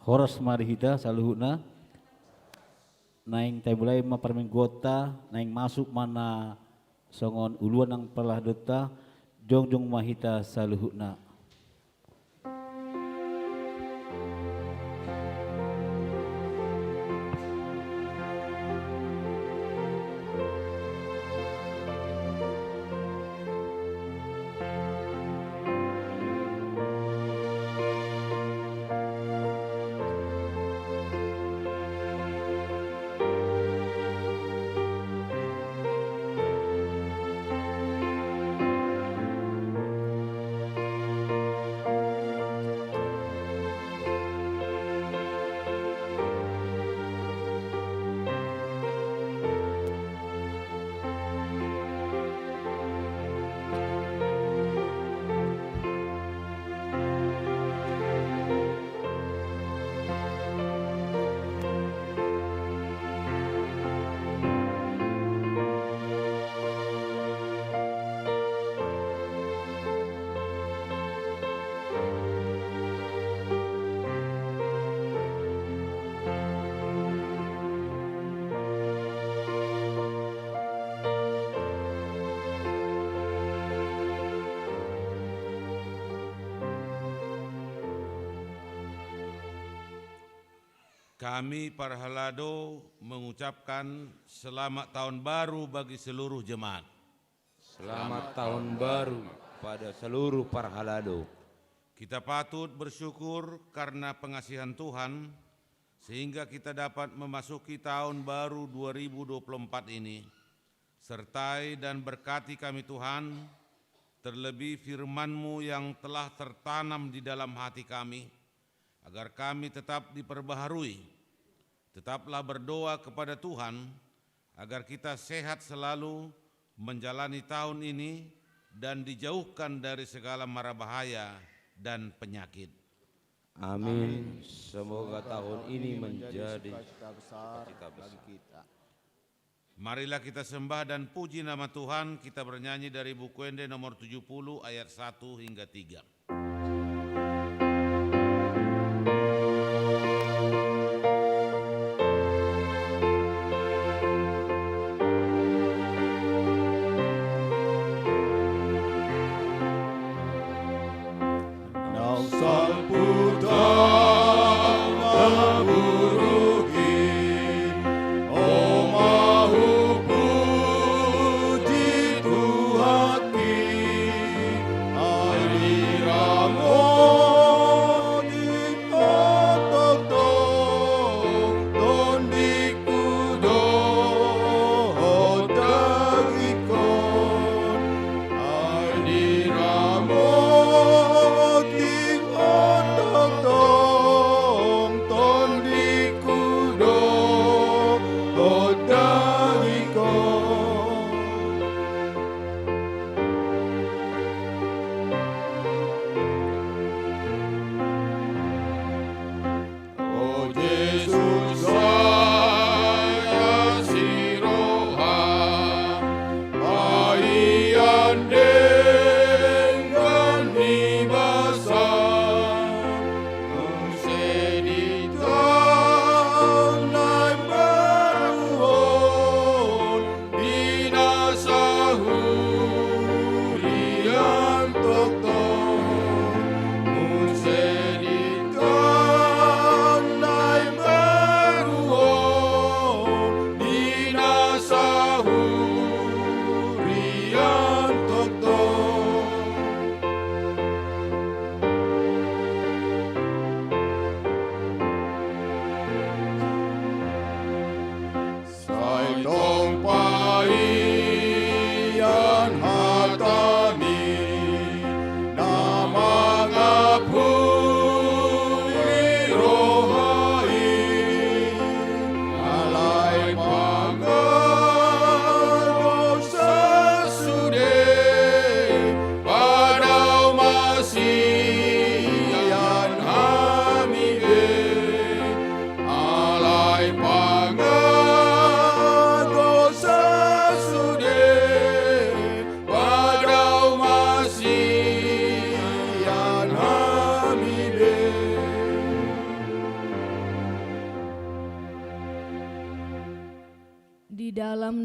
Horas marihita saluhuna naing tay mulai maparminggota naing masuk mana songon uluan ang pelah dota jongjong mahita saluhuna. Kami para Halado mengucapkan selamat tahun baru bagi seluruh jemaat. Selamat tahun baru pada seluruh para Halado. Kita patut bersyukur karena pengasihan Tuhan sehingga kita dapat memasuki tahun baru 2024 ini. Sertai dan berkati kami Tuhan, terlebih firman-Mu yang telah tertanam di dalam hati kami, agar kami tetap diperbaharui. Tetaplah berdoa kepada Tuhan agar kita sehat selalu menjalani tahun ini dan dijauhkan dari segala mara bahaya dan penyakit. Amin. Semoga tahun ini menjadi cita besar bagi kita. Marilah kita sembah dan puji nama Tuhan. Kita bernyanyi dari buku Ende nomor 70 ayat 1 hingga 3. Adiramu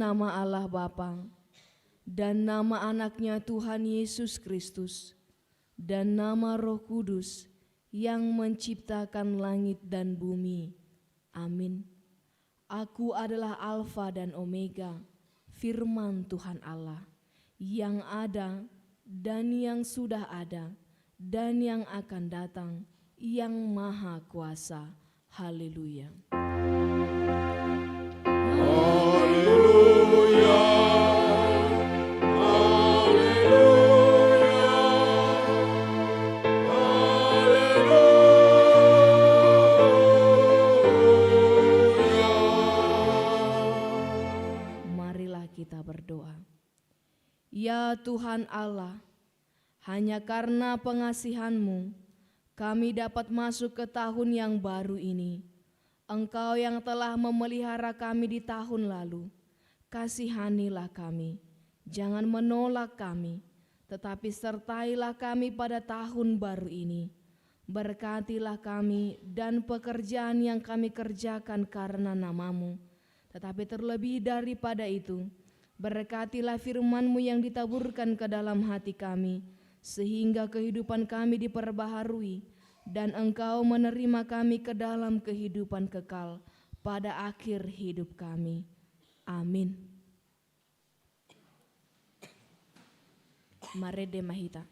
nama Allah Bapa dan nama anaknya Tuhan Yesus Kristus dan nama Roh Kudus yang menciptakan langit dan bumi. Amin. Aku adalah Alfa dan Omega, firman Tuhan Allah, yang ada dan yang sudah ada dan yang akan datang, yang maha kuasa. Haleluya. Kita berdoa. Ya Tuhan Allah, hanya karena pengasihan-Mu kami dapat masuk ke tahun yang baru ini. Engkau yang telah memelihara kami di tahun lalu, kasihanilah kami, jangan menolak kami, tetapi sertailah kami pada tahun baru ini. Berkatilah kami dan pekerjaan yang kami kerjakan karena nama-Mu, tetapi terlebih daripada itu, berkatilah firman-Mu yang ditaburkan ke dalam hati kami, sehingga kehidupan kami diperbaharui, dan Engkau menerima kami ke dalam kehidupan kekal pada akhir hidup kami. Amin. Mare de Mahita.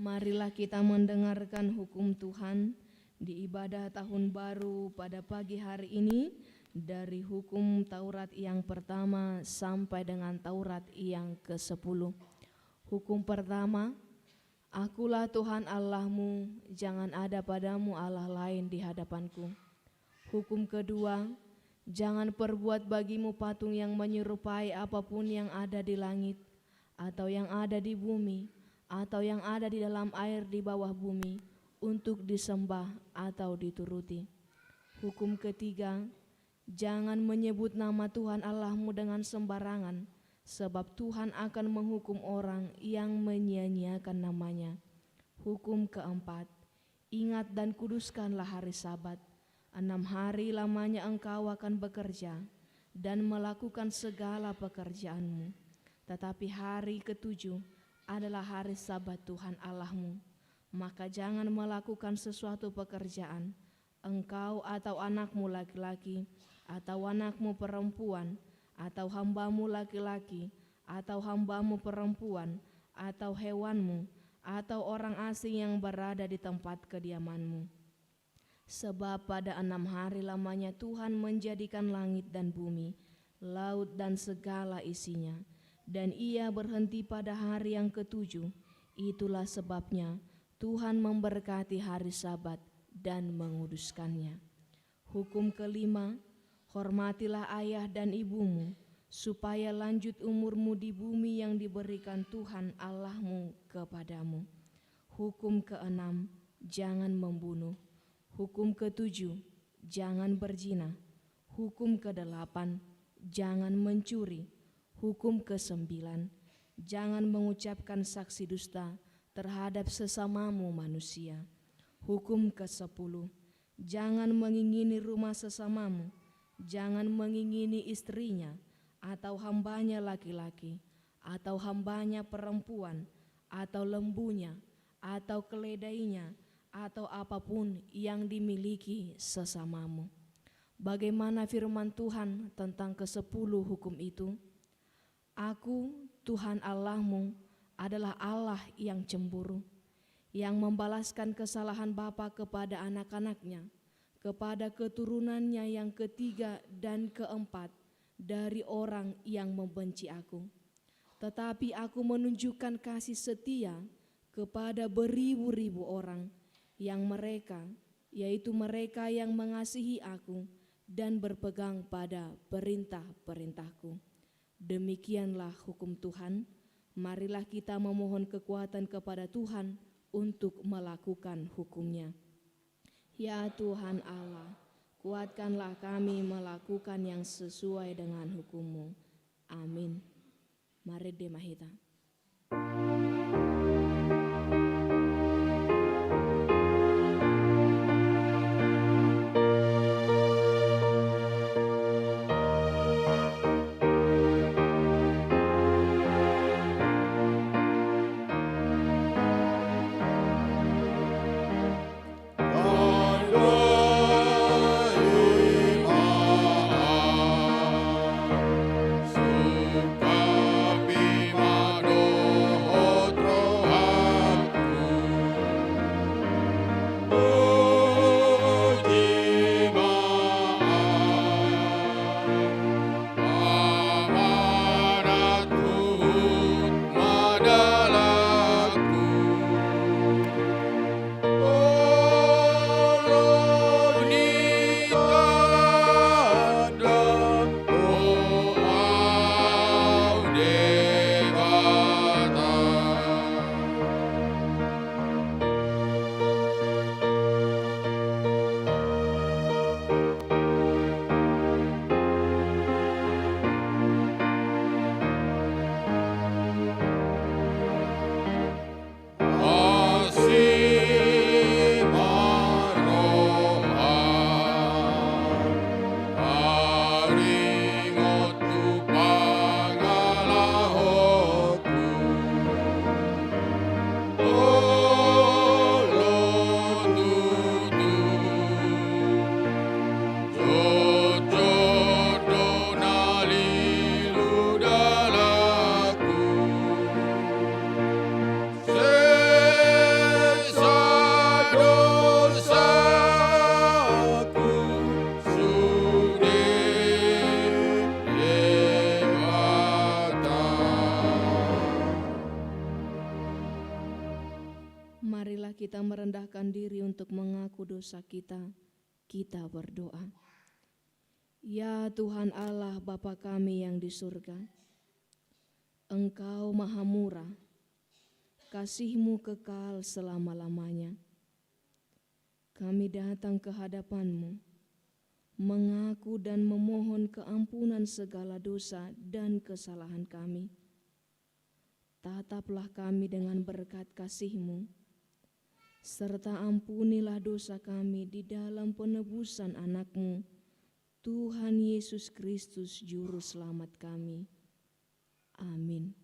Marilah kita mendengarkan hukum Tuhan di ibadah tahun baru pada pagi hari ini dari hukum Taurat yang pertama sampai dengan Taurat yang ke-10. Hukum pertama, Akulah Tuhan Allahmu, jangan ada padamu Allah lain di hadapanku. Hukum kedua, jangan perbuat bagimu patung yang menyerupai apapun yang ada di langit, atau yang ada di bumi, atau yang ada di dalam air di bawah bumi, untuk disembah atau dituruti. Hukum ketiga, jangan menyebut nama Tuhan Allahmu dengan sembarangan, sebab Tuhan akan menghukum orang yang menyia-nyiakan namanya. Hukum keempat, ingat dan kuduskanlah hari Sabat. 6 hari lamanya engkau akan bekerja, dan melakukan segala pekerjaanmu. Tetapi hari ketujuh adalah hari Sabat Tuhan Allahmu. Maka jangan melakukan sesuatu pekerjaan, engkau atau anakmu laki-laki, atau anakmu perempuan, atau hambamu laki-laki, atau hambamu perempuan, atau hewanmu, atau orang asing yang berada di tempat kediamanmu. Sebab pada 6 hari lamanya Tuhan menjadikan langit dan bumi, laut dan segala isinya, dan Ia berhenti pada hari yang ketujuh. Itulah sebabnya Tuhan memberkati hari Sabat dan menguduskannya. Hukum kelima, hormatilah ayah dan ibumu, supaya lanjut umurmu di bumi yang diberikan Tuhan Allahmu kepadamu. Hukum keenam, jangan membunuh. Hukum ketujuh, jangan berzina. Hukum kedelapan, jangan mencuri. Hukum kesembilan, jangan mengucapkan saksi dusta terhadap sesamamu manusia. Hukum kesepuluh, jangan mengingini rumah sesamamu. Jangan mengingini istrinya, atau hambanya laki-laki, atau hambanya perempuan, atau lembunya, atau keledainya, atau apapun yang dimiliki sesamamu. Bagaimana firman Tuhan tentang ke-10 hukum itu? Aku, Tuhan Allahmu, adalah Allah yang cemburu, yang membalaskan kesalahan bapa kepada anak-anaknya, kepada keturunannya yang ketiga dan keempat dari orang yang membenci aku. Tetapi aku menunjukkan kasih setia kepada beribu-ribu orang yang mereka, yaitu mereka yang mengasihi aku dan berpegang pada perintah-perintahku. Demikianlah hukum Tuhan. Marilah kita memohon kekuatan kepada Tuhan untuk melakukan hukum-Nya. Ya Tuhan Allah, kuatkanlah kami melakukan yang sesuai dengan hukum-Mu. Amin. Mari Demahita. Marilah kita merendahkan diri untuk mengaku dosa kita. Kita berdoa. Ya Tuhan Allah Bapa kami yang di surga, Engkau maha murah, kasih-Mu kekal selama-lamanya. Kami datang ke hadapan-Mu, mengaku dan memohon keampunan segala dosa dan kesalahan kami. Tataplah kami dengan berkat kasih-Mu, serta ampunilah dosa kami di dalam penebusan anak-Mu, Tuhan Yesus Kristus Juru Selamat kami. Amin.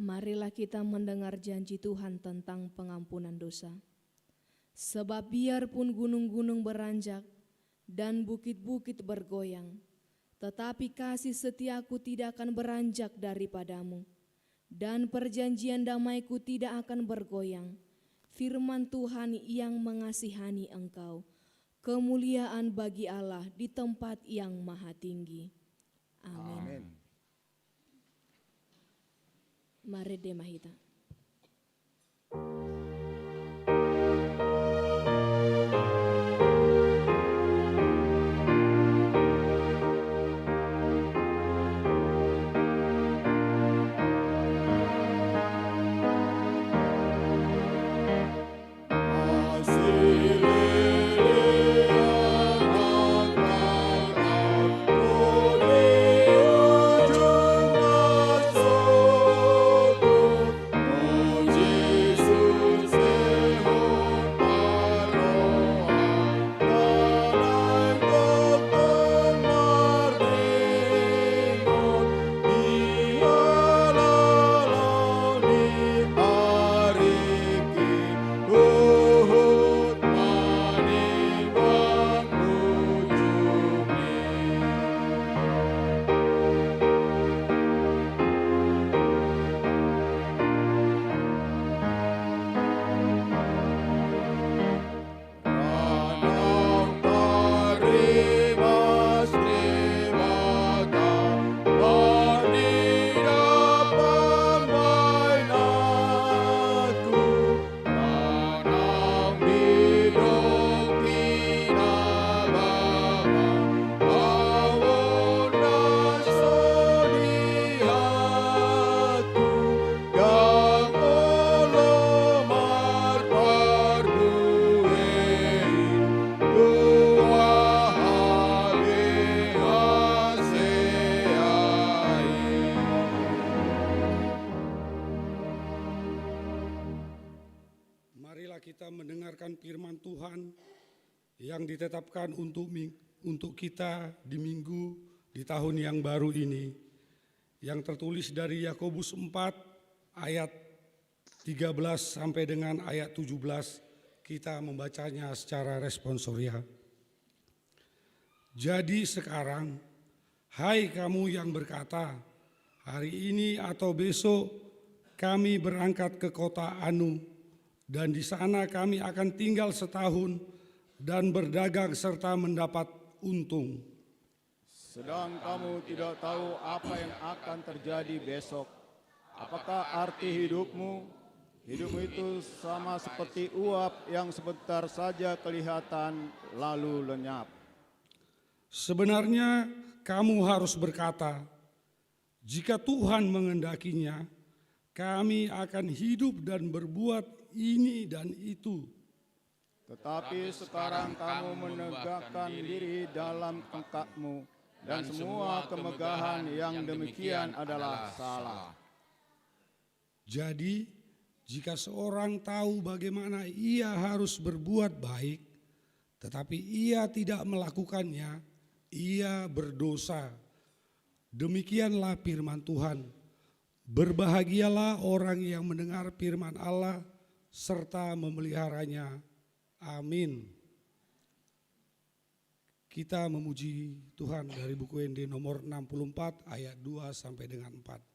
Marilah kita mendengar janji Tuhan tentang pengampunan dosa. Sebab biarpun gunung-gunung beranjak dan bukit-bukit bergoyang, tetapi kasih setiaku tidak akan beranjak daripadamu, dan perjanjian damaiku tidak akan bergoyang. Firman Tuhan yang mengasihani engkau. Kemuliaan bagi Allah di tempat yang maha tinggi. Amin. Mari Demahita. Firman Tuhan yang ditetapkan untuk kita di minggu di tahun yang baru ini, yang tertulis dari Yakobus 4 ayat 13 sampai dengan ayat 17. Kita membacanya secara responsoria. Jadi sekarang, hai kamu yang berkata, hari ini atau besok kami berangkat ke kota Anu, dan di sana kami akan tinggal setahun dan berdagang serta mendapat untung. Sedang kamu tidak tahu apa yang akan terjadi besok. Apakah arti hidupmu? Hidupmu itu sama seperti uap yang sebentar saja kelihatan lalu lenyap. Sebenarnya kamu harus berkata, jika Tuhan mengendakinya, kami akan hidup dan berbuat ini dan itu. Tetapi sekarang kamu menegakkan diri dalam tengkakmu, dan semua kemegahan yang demikian adalah salah. Jadi, jika seorang tahu bagaimana ia harus berbuat baik, tetapi ia tidak melakukannya, ia berdosa. Demikianlah firman Tuhan. Berbahagialah orang yang mendengar firman Allah serta memeliharanya. Amin. Kita memuji Tuhan dari buku ND nomor 64 ayat 2 sampai dengan 4.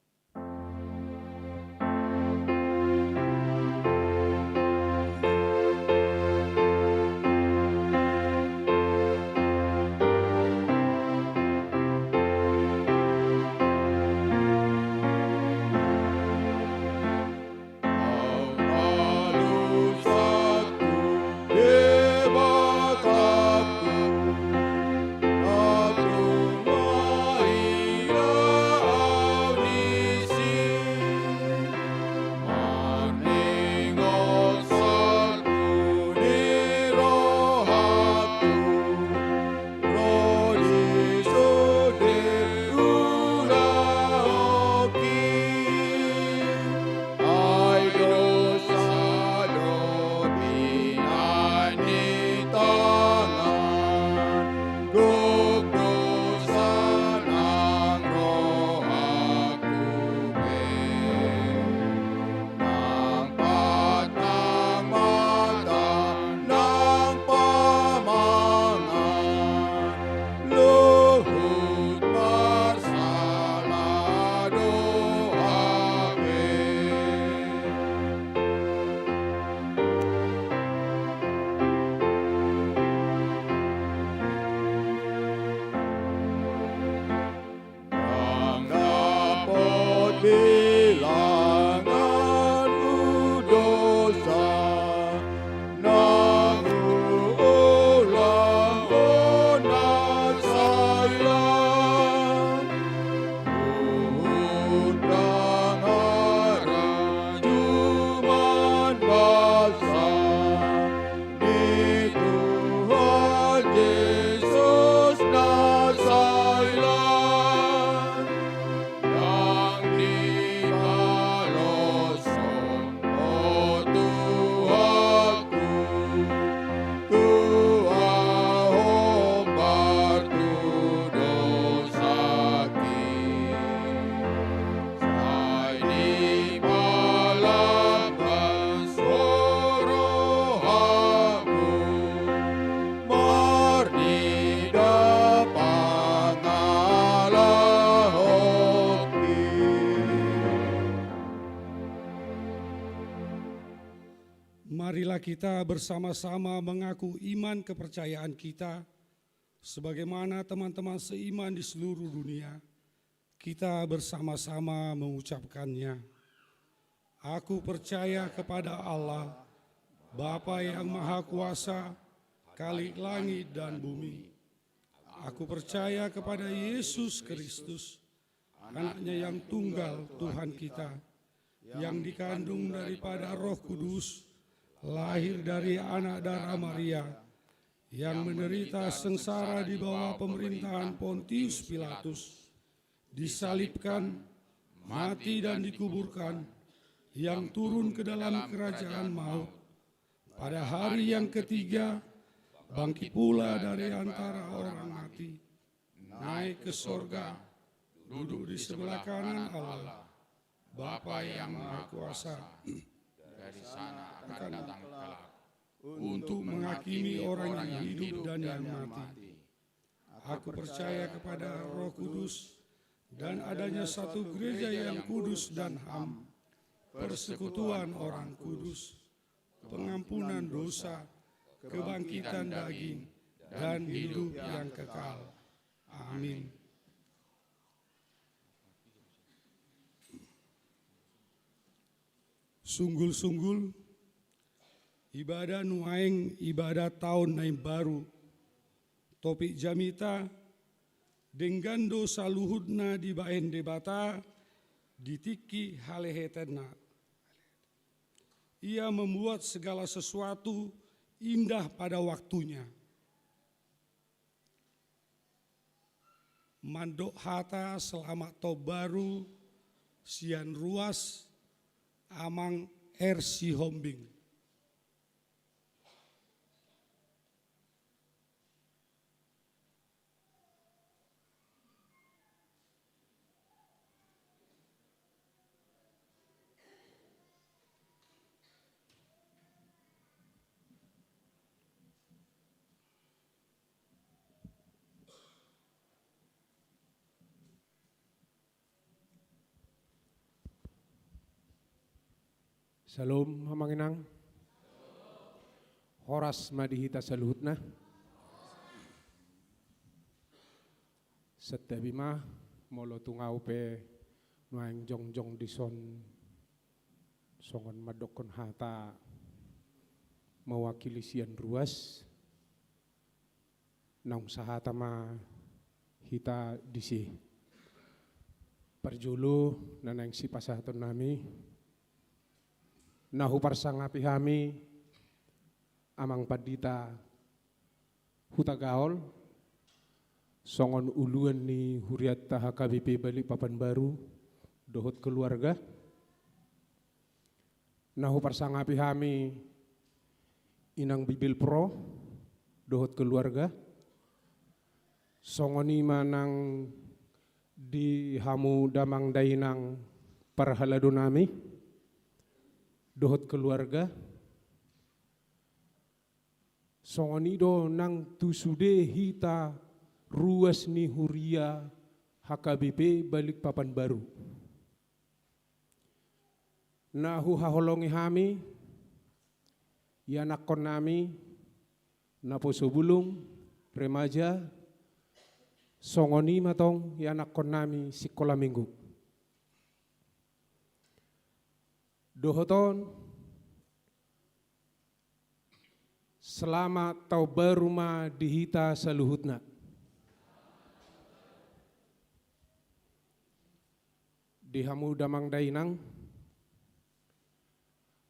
Marilah kita bersama-sama mengaku iman kepercayaan kita, sebagaimana teman-teman seiman di seluruh dunia. Kita bersama-sama mengucapkannya. Aku percaya kepada Allah, Bapa yang Maha Kuasa, Khalik langit dan bumi. Aku percaya kepada Yesus Kristus, Anaknya yang tunggal Tuhan kita, yang dikandung daripada Roh Kudus, lahir dari anak darah Maria, yang menderita sengsara di bawah pemerintahan Pontius Pilatus, disalibkan, mati dan dikuburkan, yang turun ke dalam kerajaan maut. Pada hari yang ketiga, bangkit pula dari antara orang mati, naik ke sorga, duduk di sebelah kanan Allah, Bapa yang Maha Kuasa. Dari sana akan datang kelak untuk menghakimi orang yang hidup dan yang mati. Aku percaya kepada Roh Kudus dan adanya satu gereja yang kudus dan ham, persekutuan orang kudus, pengampunan dosa, kebangkitan daging, dan hidup yang kekal. Amin. Sunggul-sunggul, ibadah nuaing ibadah tahun naim baru, topik jamita, dengan dosa luhudna di baen debata, ditiki halehetenna. Ia membuat segala sesuatu indah pada waktunya. Mandok hata selamat tau baru, sian ruas, amang ersi hombing. Salam hamanginang. Horas madihita saluhutna. Setabima molo tungau pe nuang jong dison songon madokon hata mewakili sian ruas naung sahata ma hita disi perjulu nanang si pasahaton nami nahu parsangapi hami amang padita huta gaol songon uluan ni huriat HKBP Balikpapan Baru dohot keluarga nahu parsangapi hami inang Bibil Pro dohot keluarga songoni manang di hamu damang dainang parhalado nami dohot keluarga songonido nang tusude hita ruas ni huria HKBP Balikpapan Baru nahu haholongi hami yanakon nami naposo bulung remaja songoni matong yanakon nami sekolah minggu dohoton selamat tau baru ma dihita saluhutna. Di hamu damang dainang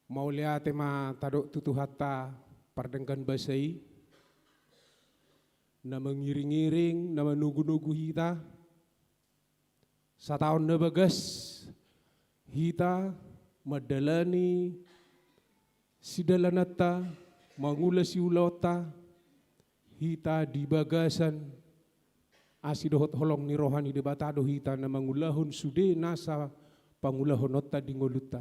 mau liate ma tadok tutu hatta pardengkan basai na mengiring-iring na menugu-nugu hita satahun na bagas hita madalani sidalanata mangula si ulota hita di bagasan asidohot holong ni rohani de batado hita na mangulahon sude nasa pangulahon otta di ngoluta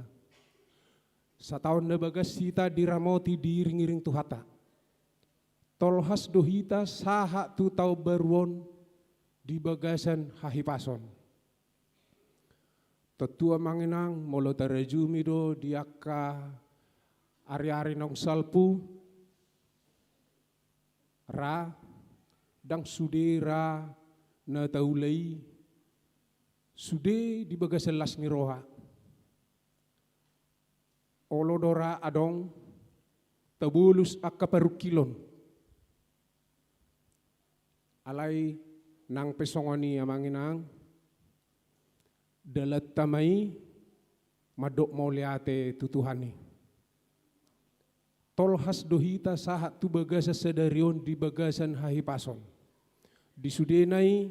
satahun na bagas hita diramoti diiring-iring tuhata tolhas do hita saha tu tau baruon di bagasan hahipason tetua manginang molo tarajumi do diaka ari-ari nong salpu ra dang sude ra na taulai sude di bagasan las ni roha olodora adong tabulus akaparukilon alai nang pesongoni amanginang dalat tamai madok mauliate tutuhani tolhas dohita sahat tu bagasa sedarion di bagasan hahipason di sudenai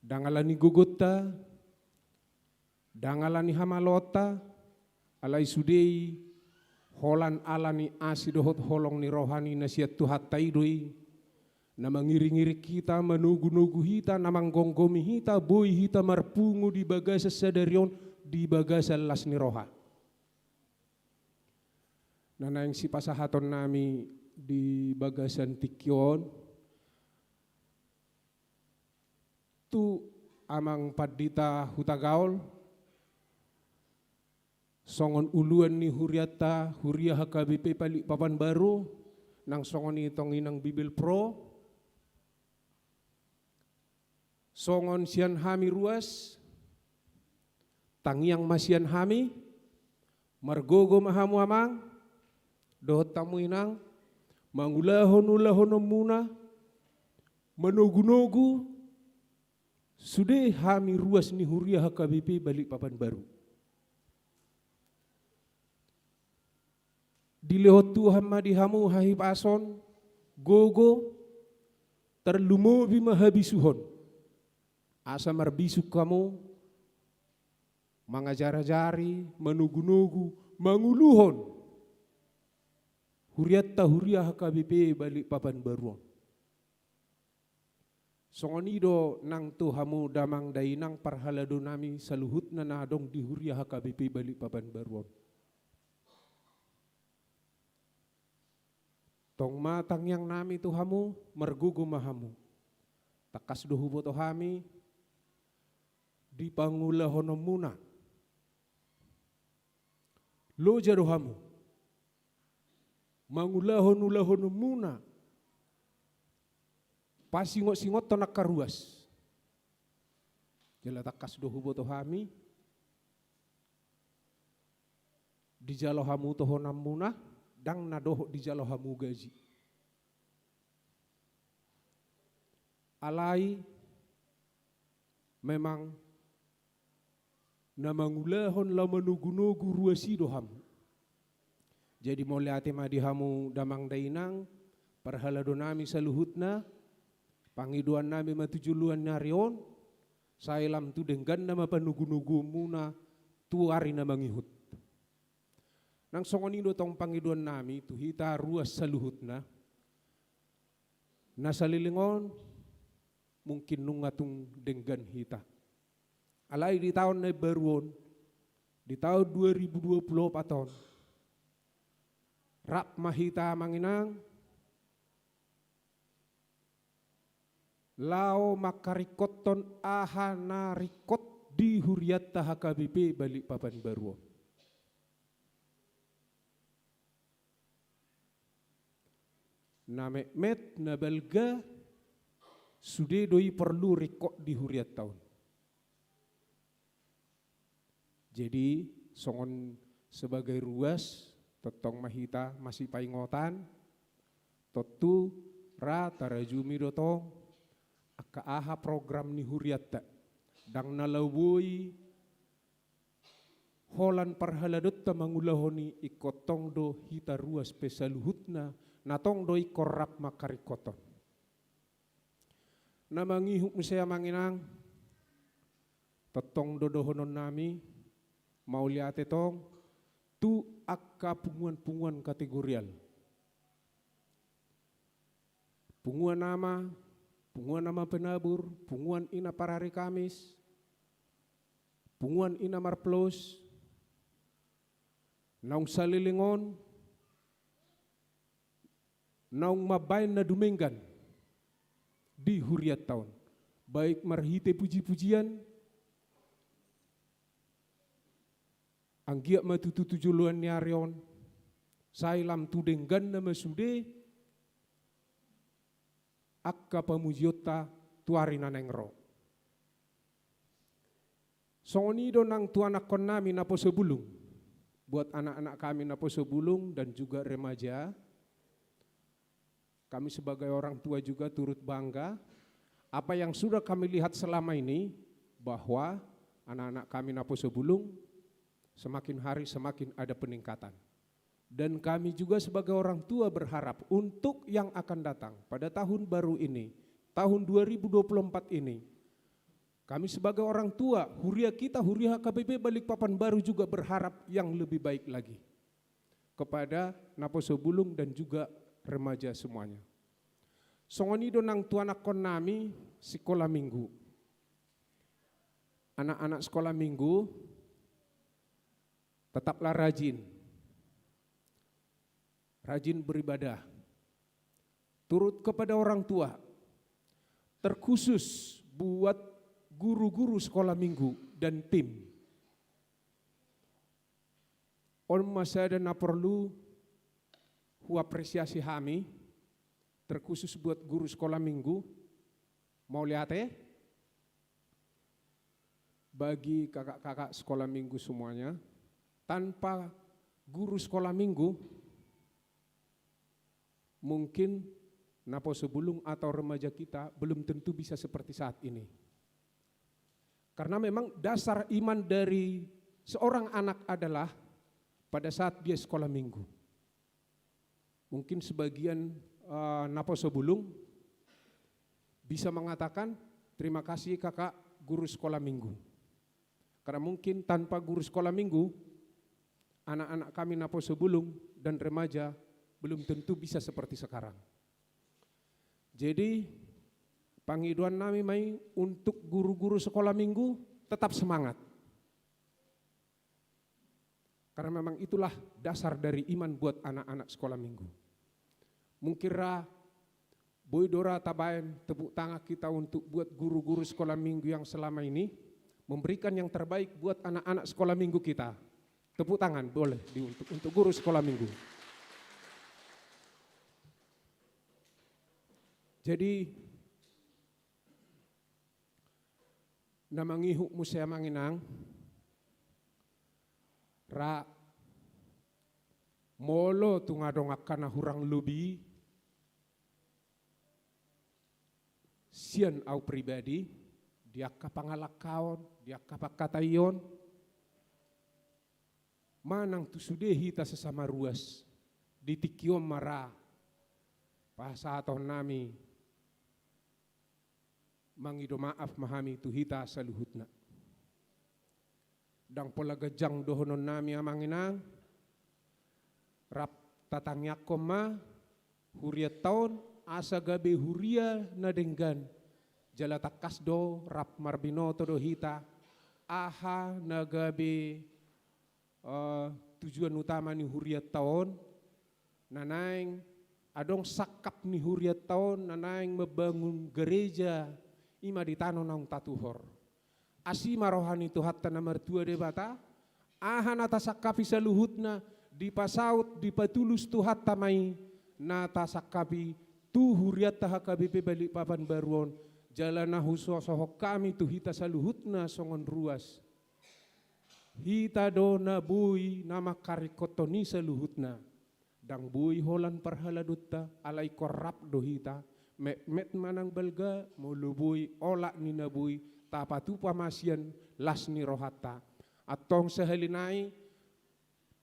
dangalani gugutta dangalani hamalota alai sudei holan alani asidohot holong ni rohani nasiat tuhat taidoi na mangiri-ngiri kita menugu-nugu hita na manggonggomi hita boy hita marpungu di bagasa sadarion di bagasa las ni roha nana yang si pasahaton nami di bagasan tikyon tu amang padita hutagaol songon uluan ni huriata huria HKBP Balikpapan Baru nang songon itong inang Bibil Pro songon sian hami ruas tangiang masian hami margogo mahamu amang dohot tamu inang mangulahon muna menogu-nogu sude hami ruas ni huria HKBP Balikpapan Baru Dilehot Tuhan madihamu hahi pason, gogo, terlumobi mahabisuhon. Asa marbisuk kamu, mangajari-jari, menugu-nugu, manguluhon. Huriatta huriah KBP balik papan baruan. Songonido nang tuhamu damang dainang parhalado nami saluhut na nadong di huriah KBP balik papan baruan. Tong matang yang nami tuhamu mergugu mahamu. Takas dohu boto hami di pangula honomuna. Lo jarohamu. Mangulahon muna. Pasingot-singot tonak karuas. Jala takas dohu boto hami. Di jalo hamu tohonam muna. Dang nadoh di jalo hamu gaji. Alai memang namangulahon la manugu-nugu ruasi dohamu. Jadi mau lihat madihamu damang dainang, parhalado nami saluhutna, pangiduan nami matujuluan narion, sailam tu denggan nama panugu-nugu muna tuari na mangihut. Nang songonido tong pangiduan nami tu hita ruas saluhutna, nasalilingon mungkin nungatung denggan hita. Alai di tahun na baruon, di tahun 2024 tahun, rap mahita manginang, lao makarikoton ahana rikot di huriatta HKBP balik papan baruon. Name met nabalga sude doi perlu rikot di huriat tahun. Jadi songon sebagai ruas totong mahita masih paingotan totu ra tarajumi dotong aka aha program ni huriatta dang nalawoi holan parhaladot ta mangulahoni ikotong do hita ruas pesaluhutna natong do ikorap makarikoton namangihuk saya manginang totong dodohonon nami mau lihat tong tu akka punguan-punguan kategorial. Punguan nama penabur, punguan ina parari Kamis, punguan ina marplos, naung salilingon, naung mabain na dumenggan di huriat tahun. Baik marhite puji-pujian, anggia matutu tujuluan niarion, sailam tudenggan nama sude, akka pamujiota tuari nanengro. Songonido nang tuanak kon nami napo sebulung, buat anak-anak kami napo sebulung dan juga remaja, kami sebagai orang tua juga turut bangga, apa yang sudah kami lihat selama ini, bahwa anak-anak kami napo sebulung, semakin hari semakin ada peningkatan. Dan kami juga sebagai orang tua berharap untuk yang akan datang pada tahun baru ini, tahun 2024 ini, kami sebagai orang tua, huria kita, huria HKBP Balikpapan Baru juga berharap yang lebih baik lagi kepada napo sebulung dan juga remaja semuanya. Songonido nang tuanak kon nami sekolah minggu. Anak-anak sekolah minggu tetaplah rajin beribadah, turut kepada orang tua, terkhusus buat guru-guru sekolah minggu dan tim. On masa dan perlu apresiasi kami, terkhusus buat guru sekolah minggu, mau lihat bagi kakak-kakak sekolah minggu semuanya, tanpa guru sekolah minggu, mungkin napo sebulung atau remaja kita belum tentu bisa seperti saat ini. Karena memang dasar iman dari seorang anak adalah pada saat dia sekolah minggu. mungkin sebagian napo sebulung bisa mengatakan terima kasih kakak guru sekolah minggu. Karena mungkin tanpa guru sekolah minggu, anak-anak kami napo sebulung dan remaja belum tentu bisa seperti sekarang. Jadi panghiduan kami mai untuk guru-guru sekolah minggu tetap semangat. Karena memang itulah dasar dari iman buat anak-anak sekolah minggu. Mungkira Boy Dora Tabaen tepuk tangan kita untuk buat guru-guru sekolah minggu yang selama ini memberikan yang terbaik buat anak-anak sekolah minggu kita. Tepuk tangan boleh untuk guru sekolah minggu. Jadi namangihuk musea manginang ra molo tungadong akana hurang lubi sian au pribadi dia kapangalakaon dia kapakatayon manang tu sudehi ta sesama ruas di tikiom mara bahasa atau nami mangido maaf mahami tu hita saluhutna dang pola gajang dohonon nami amanginang rap tatangyak koma huria taon asa gabe huria nadenggan jala takasdo rap marbinoto do hita aha nagabe tujuan utama ni huria taon nanaing adong sakap ni huria taon nanaing membangun gereja ima di tanah naung tatuhor asima rohani tu hatta na mertua debata aha nata sakapi saluhutna di pasaut di patulus tu hatta mai nata sakapi tu huriat taha KBP balik papan baruon jalana huso sohok kami tu hita saluhutna songon ruas hita dona bui nama karikotoni saluhutna dang bui holan parhaladutta alai korap do hita met manang balga mulubui olak nina bui tapatu pamasian lasni rohata atong sehalinai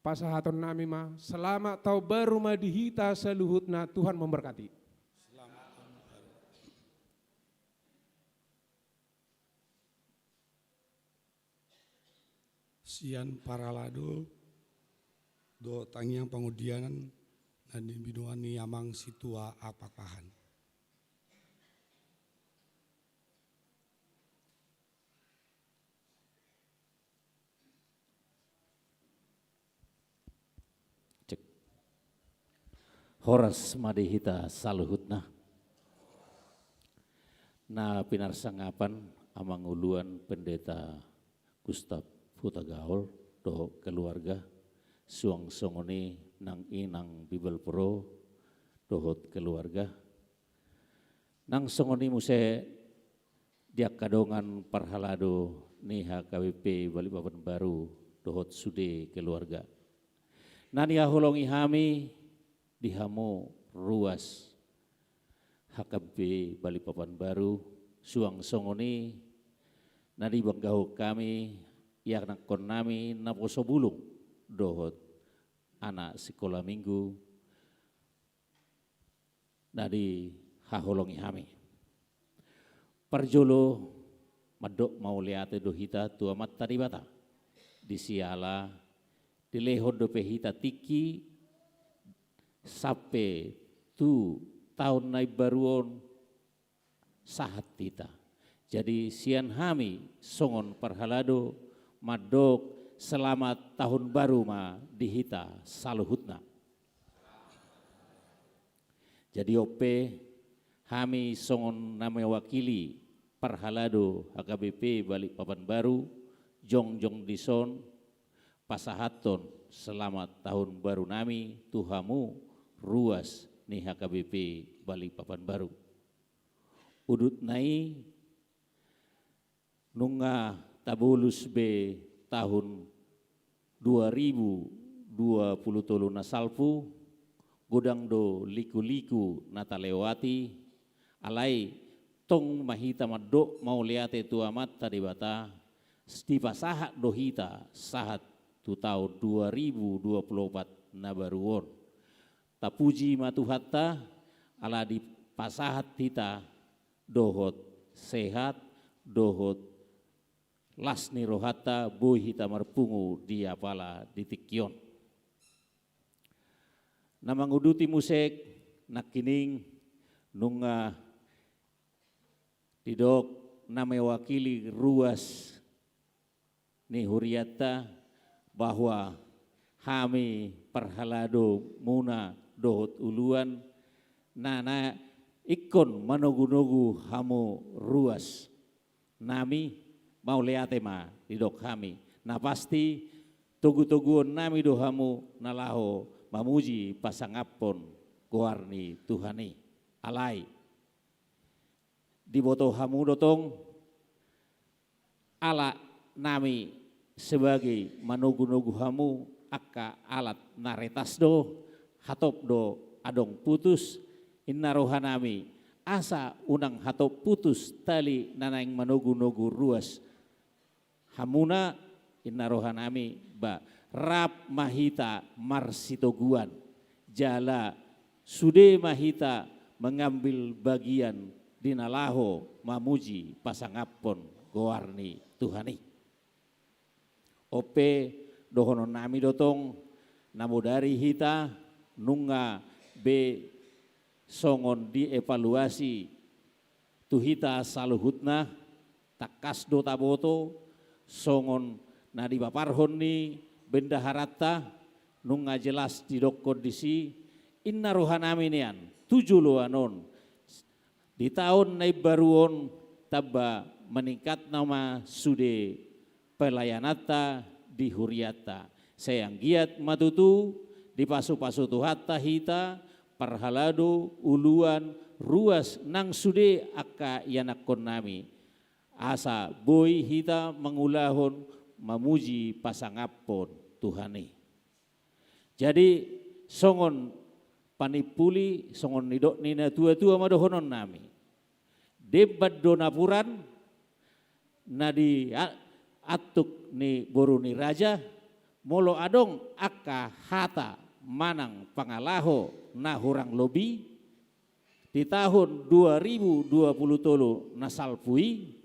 pasahaton nami ma selamat tau baru ma dihita saluhutna Tuhan memberkati. Sian paralado do tangiang pangudianan nadi binuani amang situa apapahan. Cek. Horas madihita saluhutna. Na pinarsangapan amang uluan pendeta Gustav Hutagaol do keluarga suang songoni nang inang Bibel Pro dohot keluarga nang songoni muse dia kadongan parhalado niha KWP Balikpapan Baru dohot sude keluarga nani holongi hami dihamu ruas HKBP Balikpapan Baru suang songoni nadi banggaho kami yang nakon nami naposo bulung dohot anak sekolah minggu nadi haholongi hami parjolo madok mau liate dohita tua mata di bata di siala di lehon do pehita tiki sampai tu tahun naik baruon sahat tita jadi sian hami songon parhalado madok selamat tahun baru ma dihita saluhutna. Jadi ope hami songon nama wakili parhalado HKBP Balikpapan Baru jongjong dison pasahaton selamat tahun baru nami tuhamu ruas ni HKBP Balikpapan Baru. Udut nai nunga tabulus be tahun 2023 nasalpu godang do liku-liku nata lewati alai tong mahita madok mau liate tu amat tadi bata stipa sahat dohita sahat tu tahun 2024 nabaruon tapuji matuhatta ala di pasahat hita dohot sehat dohot lasni rohata boy hita marpungu dia pala ditikyon. Namanguduti musek nakining nunga tidok na mewakili ruas ni huriata bahwa hami perhalado muna dohot uluan nana ikon manogu-nogu hamu ruas nami mau leatema tidok kami na pasti togu-toguon nami dohamu nalaho mamuji pasangapon goarni Tuhani alai di boto hamu dotong ala nami sebagai manogu-nogu hamu akka alat naretas do hatop do adong putus inna rohanami asa unang hatop putus tali nanaing manogu-nogu ruas hamuna inna rohanami ba rap mahita marsitoguan jala sude mahita mengambil bagian dinalaho mamuji pasangapon goarni Tuhani. Ope dohono nami dotong namudari hita nunga be songon dievaluasi tuhita saluhutna takas do taboto songon nadi baparhon ni bendaharata nunga jelas di dok kondisi inna rohanami nian 7 anon di tahun nai baruon tabba meningkat nama sude pelayanata di huriata sayang giat matutu di pasu-pasu tuhata hita parhalado uluan ruas nang sude akka yanakon nami asa boy hita mengulahon mamuji pasangapon Tuhani. Jadi songon panipuli songon nidok nina tua-tua madohonon nami debat donapuran nadi atuk ni boruni raja molo adong akka hata manang pangalaho na hurang lobi di tahun 2020 nasalpui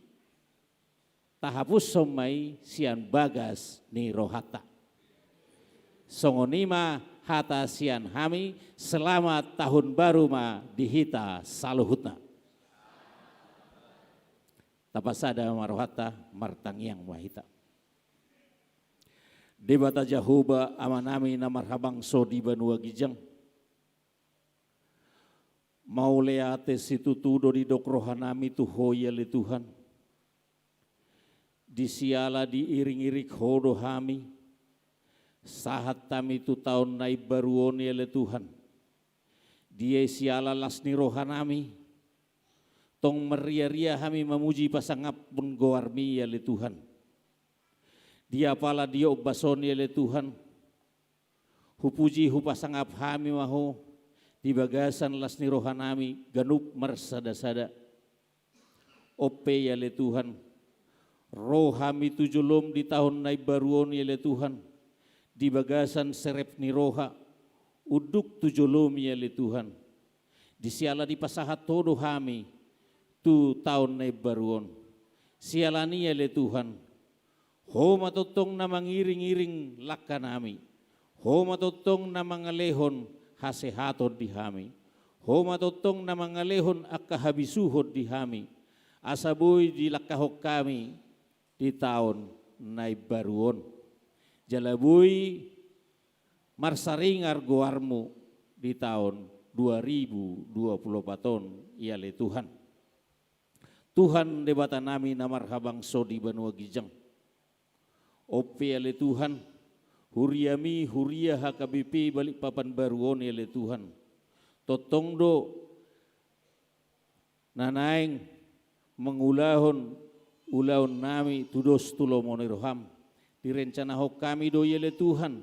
tahapus somai sian bagas ni rohata songonima hata sian hami selamat tahun baru ma dihita saluhutna tapasada marohata martangiang wahita debata jahoba amanami na marhabang sodi banua gijang mau leate situtudo di dok rohanami tu hoya le Tuhan disiala diiring-iring hodo hami sahat tami tu tahun nai baruon ya le Tuhan dia siala lasni rohanami tong meria-ria hami memuji pasangapun goarmi ya le Tuhan dia pala dia obason ya le Tuhan hupuji hupasangap hami maho di bagasan lasni rohanami ganup mersada-sada ope ya le Tuhan rohami tujulom di tahun nai baruon ya le Tuhan di bagasan serep ni roha uduk tujulom ya le Tuhan disiala di pasahat todo hami tu tahun nai baruon sialani ya le Tuhan ho matotong na mangiring-iring lakka nami ho matotong na mangalehon hasehaton di hami ho matotong na mangalehon akka habisuhod di hami asaboy di lakkahok kami di tahun nai baruon jalaboy marsaringar goarmu di tahun 2024 ya le Tuhan Tuhan debata nami namarhabang sodi banua gijang ope ya le Tuhan huriami huria HKBP balik papan baruon ya le Tuhan totongdo nanaing mengulahon ulaun nami tudos tulomoni roham direncana hok kami do ya le Tuhan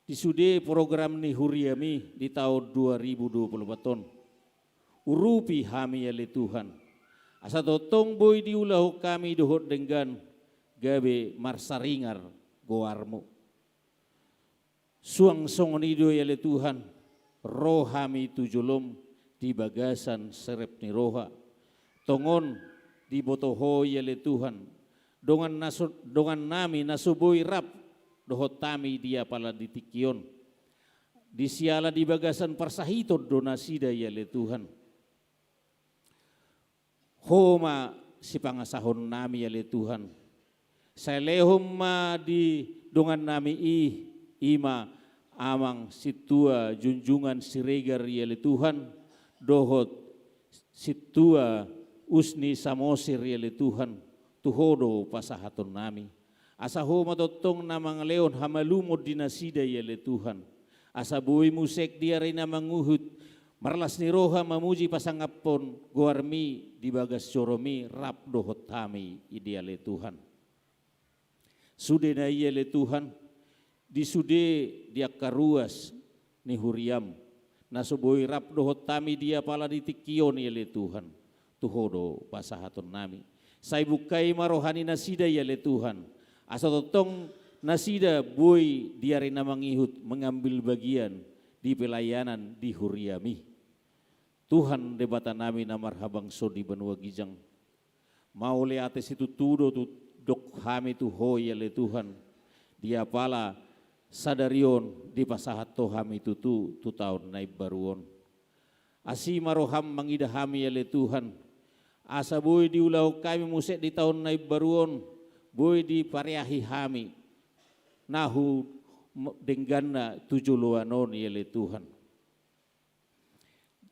disude program ni huriami di tahun 2024 urupi hami ya le Tuhan asa totong boy diulah kami dohot dengan gabe marsaringar goarmu suang songon ido ya le Tuhan rohami tujulom di bagasan serep ni roha. Tongon di botoho yale Tuhan. Dongan nami nasuboy rap dohot tami dia pala ditikion. Di siala di bagasan parsahito donasida yale Tuhan. Homa si pangasahon nami yale Tuhan. Sa lehom ma di dongan nami ima amang situa junjungan siregar yale Tuhan dohot situa usni samosir yale Tuhan tuhodo pasahaton nami asa homa totong namang leon hamalumod dinasida yale Tuhan asa buhay musek dia rin namang uhud marlas ni roha mamuji pasangapon guarmi di bagas coromi rap dohot tami ideale Tuhan sude na yale Tuhan di sude dia karuas ni huriam nasuboy rap dohot tami dia pala ditikion yale Tuhan tuhodo pasahaton nami say bukay marohani nasida yale Tuhan asa totong nasida boy dia rin namang ihut mengambil bagian di pelayanan di huriami Tuhan debata nami na marhabang so di benua gijang maule ates itu tudo tu dok hami tu hoy yale Tuhan dia pala sadarion di pasahat to hami tu tahun naib baruon asi maroham mangidahami yale Tuhan asa boy di ulau kami musek di tahun naib baruon boy di pariahi hami nahu denggana tujuluanon yale Tuhan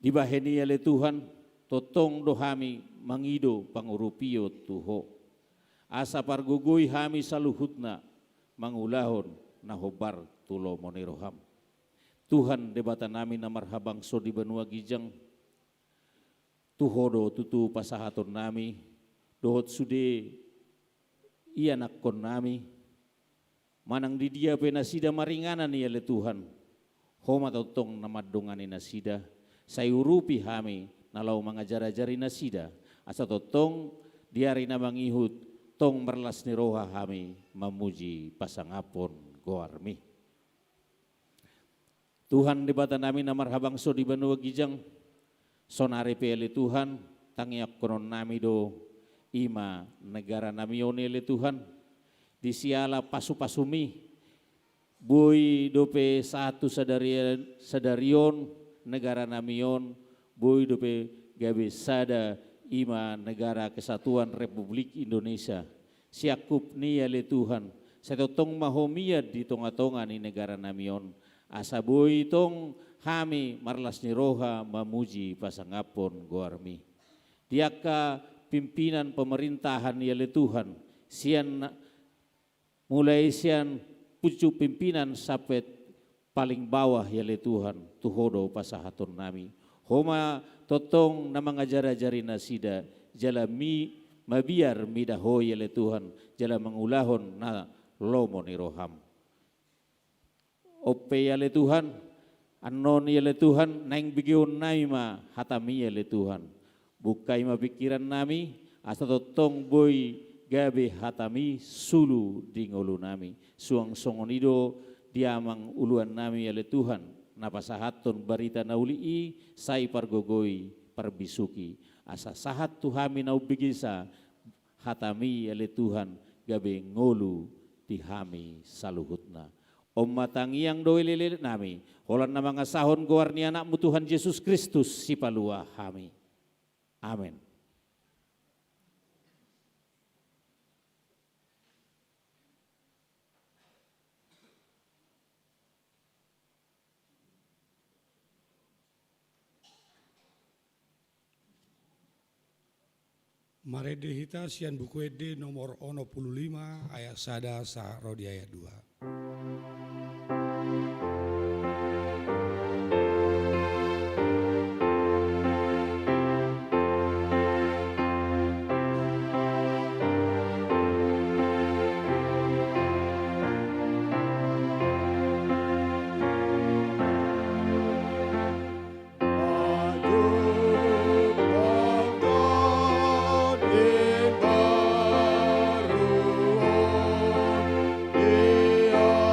di baheni yale Tuhan totong dohami mangido pangurupio tuho asa pargugoy hami saluhutna mangulahon nahobar tulo moniroham Tuhan debata nami na marhabang so di benua gijang tuhodo tutu pasahaton nami dohot sude ianakon nami manang di dia penasida maringanan yale Tuhan homa totong namadongani nasida sayurupi hami nalau mangajari nasida asa totong diari na mangihut tong merlas ni roha hami memuji pasangapon goarmi Tuhan debata nami na marhabang so di benua gijang sonare pele Tuhan tangiak konon nami do ima negara nami onele Tuhan di siala pasu-pasumi boy dope satu sadarion negara namion boy dope gabe sada ima negara kesatuan Republik Indonesia siakup ni yale Tuhan setotong mahomia di tonga-tonga ni negara namion asa boy tong hami marlas ni roha memuji pasangapon goarmi diaka pimpinan pemerintahan yale Tuhan sian mulai sian pucuk pimpinan sampai paling bawah yale Tuhan tuhodo pasahaton nami homa totong na mangajari nasida jala mabiar midaho yale Tuhan jala mangulahon na lomo ni roham ope yale Tuhan anon yale Tuhan naing bigion nami ma hatami yale Tuhan bukai ma pikiran nami asa totong boy gabe hatami sulu di ngolu nami suang songonido diamang uluan nami yale Tuhan napasahaton barita naulii sai pargogoi parbisuki asa sahat tuhami nau bigisa hatami yale Tuhan gabe ngolu di hami saluhutna Om matangiang doi lele nami holan na mga sahon goarni anakmu Tuhan Yesus Kristus si palua hami amin. Marede hita sian buku ede nomor 15 ayat sada sa rodi ayat 2. Dia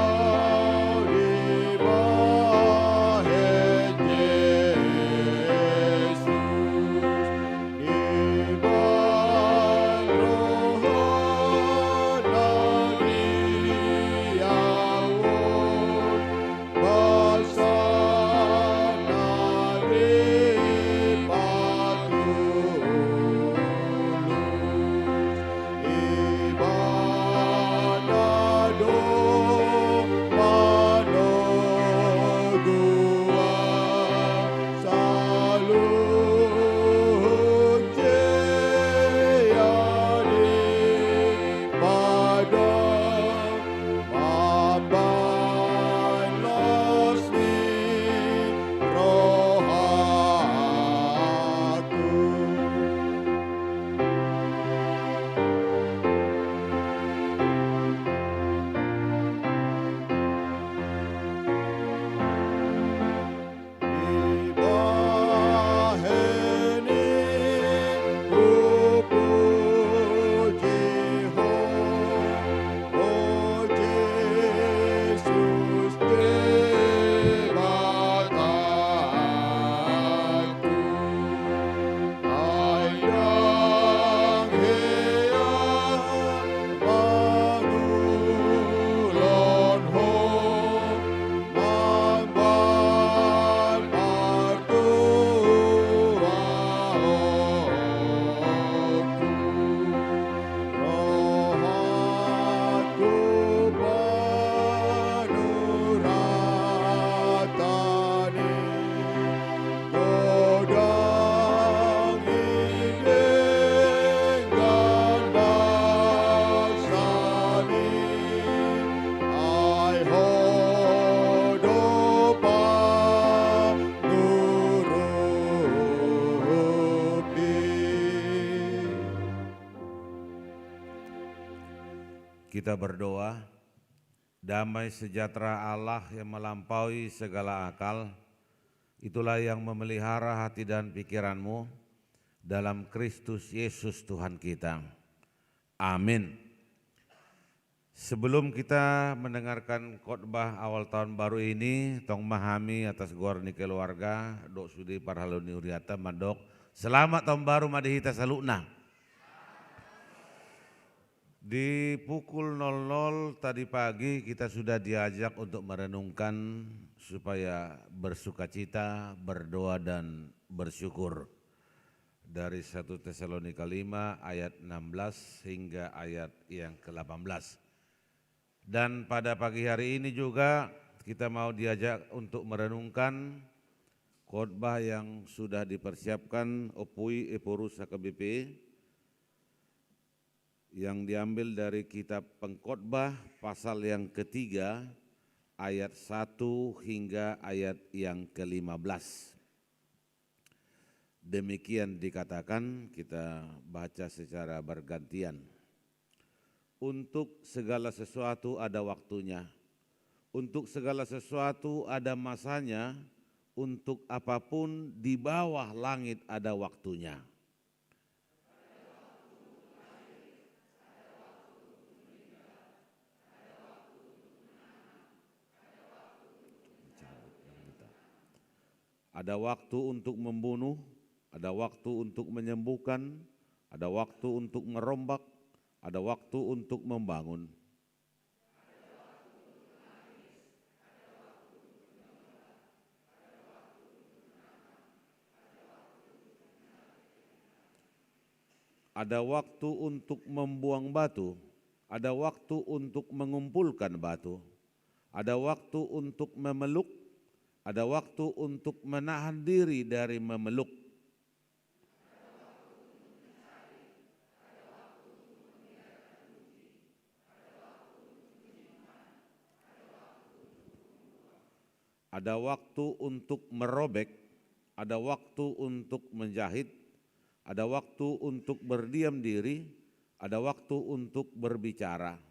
Kita berdoa, damai sejahtera Allah yang melampaui segala akal, itulah yang memelihara hati dan pikiranmu dalam Kristus Yesus Tuhan kita. Amin. Sebelum kita mendengarkan khotbah awal tahun baru ini, tong mahami atas gorni keluarga, dok sudi parhaluni uriata madok, selamat tahun baru madihita salukna. Di pukul 00 tadi pagi kita sudah diajak untuk merenungkan supaya bersukacita, berdoa dan bersyukur. Dari 1 Tesalonika 5 ayat 16 hingga ayat yang ke-18. Dan pada pagi hari ini juga kita mau diajak untuk merenungkan khotbah yang sudah dipersiapkan Opui Eporus HKBP yang diambil dari kitab Pengkhotbah pasal yang ketiga ayat 1 hingga ayat yang ke-15. Demikian dikatakan, kita baca secara bergantian. Untuk segala sesuatu ada waktunya, untuk segala sesuatu ada masanya, untuk apapun di bawah langit ada waktunya. Ada waktu untuk membunuh, ada waktu untuk menyembuhkan, ada waktu untuk merombak, ada waktu untuk membangun. Ada waktu untuk membuang batu, ada waktu untuk mengumpulkan batu, ada waktu untuk memeluk, ada waktu untuk menahan diri dari memeluk. Ada waktu untuk merobek, ada waktu untuk menjahit, ada waktu untuk berdiam diri, ada waktu untuk berbicara.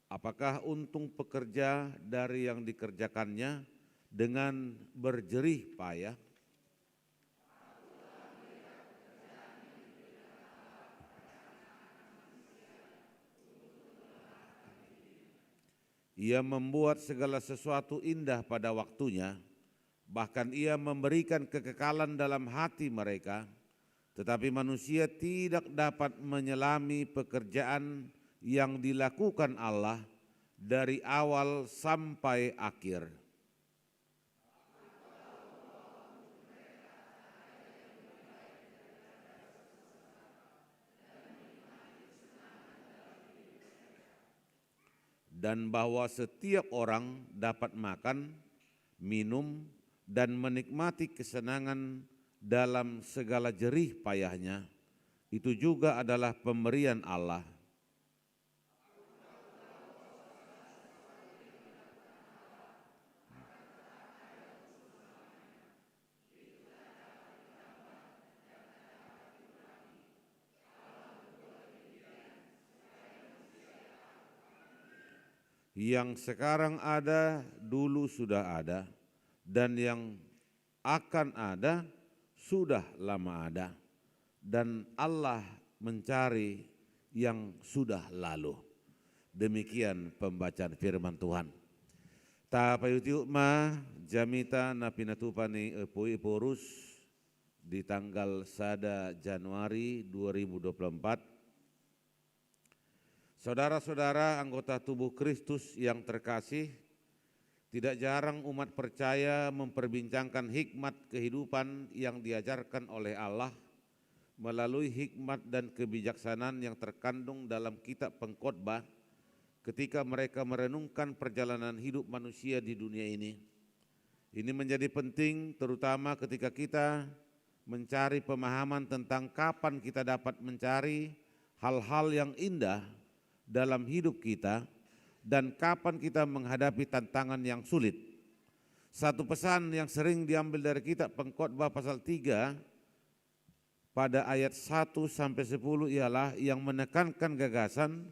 Apakah untung pekerja dari yang dikerjakannya dengan berjerih payah? Ia membuat segala sesuatu indah pada waktunya, bahkan ia memberikan kekekalan dalam hati mereka, tetapi manusia tidak dapat menyelami pekerjaan yang dilakukan Allah dari awal sampai akhir. Dan bahwa setiap orang dapat makan, minum, dan menikmati kesenangan dalam segala jerih payahnya, itu juga adalah pemberian Allah. Yang sekarang ada, dulu sudah ada, dan yang akan ada, sudah lama ada, dan Allah mencari yang sudah lalu. Demikian pembacaan firman Tuhan. Ta payutiuk ma jamita napinatupani Opui Eporus di tanggal 1 Januari 2024. Saudara-saudara anggota tubuh Kristus yang terkasih, tidak jarang umat percaya memperbincangkan hikmat kehidupan yang diajarkan oleh Allah melalui hikmat dan kebijaksanaan yang terkandung dalam kitab Pengkhotbah ketika mereka merenungkan perjalanan hidup manusia di dunia ini. Ini menjadi penting terutama ketika kita mencari pemahaman tentang kapan kita dapat mencari hal-hal yang indah dalam hidup kita dan kapan kita menghadapi tantangan yang sulit. Satu pesan yang sering diambil dari kitab Pengkhotbah pasal 3 pada ayat 1 sampai 10 ialah yang menekankan gagasan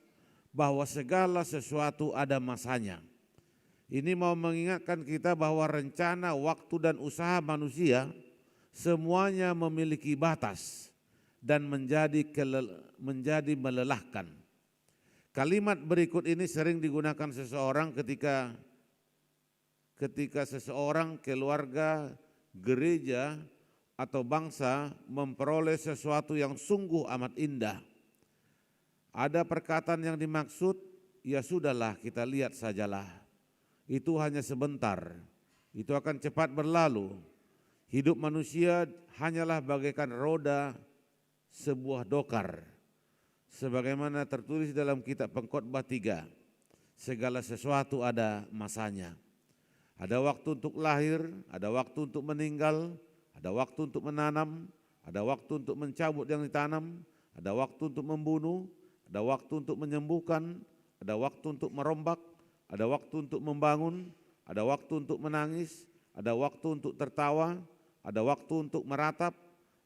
bahwa segala sesuatu ada masanya. Ini mau mengingatkan kita bahwa rencana, waktu dan usaha manusia semuanya memiliki batas dan menjadi melelahkan. Kalimat berikut ini sering digunakan seseorang ketika seseorang, keluarga, gereja, atau bangsa memperoleh sesuatu yang sungguh amat indah. Ada perkataan yang dimaksud, ya sudahlah kita lihat sajalah. Itu hanya sebentar, itu akan cepat berlalu. Hidup manusia hanyalah bagaikan roda sebuah dokar. Sebagaimana tertulis dalam kitab Pengkhotbah 3, segala sesuatu ada masanya. Ada waktu untuk lahir, ada waktu untuk meninggal, ada waktu untuk menanam, ada waktu untuk mencabut yang ditanam, ada waktu untuk membunuh, ada waktu untuk menyembuhkan, ada waktu untuk merombak, ada waktu untuk membangun, ada waktu untuk menangis, ada waktu untuk tertawa, ada waktu untuk meratap,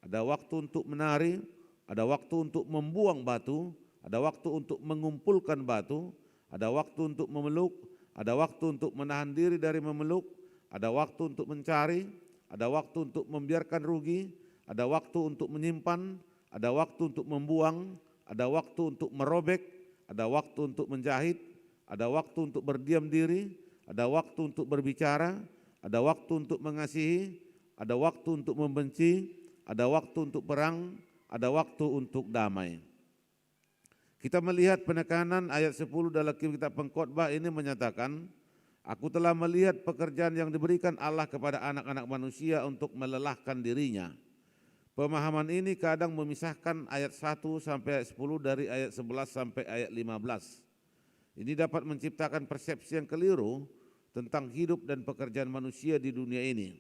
ada waktu untuk menari, ada waktu untuk membuang batu, ada waktu untuk mengumpulkan batu, ada waktu untuk memeluk, ada waktu untuk menahan diri dari memeluk, ada waktu untuk mencari, ada waktu untuk membiarkan rugi, ada waktu untuk menyimpan, ada waktu untuk membuang, ada waktu untuk merobek, ada waktu untuk menjahit, ada waktu untuk berdiam diri, ada waktu untuk berbicara, ada waktu untuk mengasihi, ada waktu untuk membenci, ada waktu untuk perang, ada waktu untuk damai. Kita melihat penekanan ayat 10 dalam kitab Pengkhotbah ini menyatakan, aku telah melihat pekerjaan yang diberikan Allah kepada anak-anak manusia untuk melelahkan dirinya. Pemahaman ini kadang memisahkan ayat 1 sampai ayat 10 dari ayat 11 sampai ayat 15. Ini dapat menciptakan persepsi yang keliru tentang hidup dan pekerjaan manusia di dunia ini.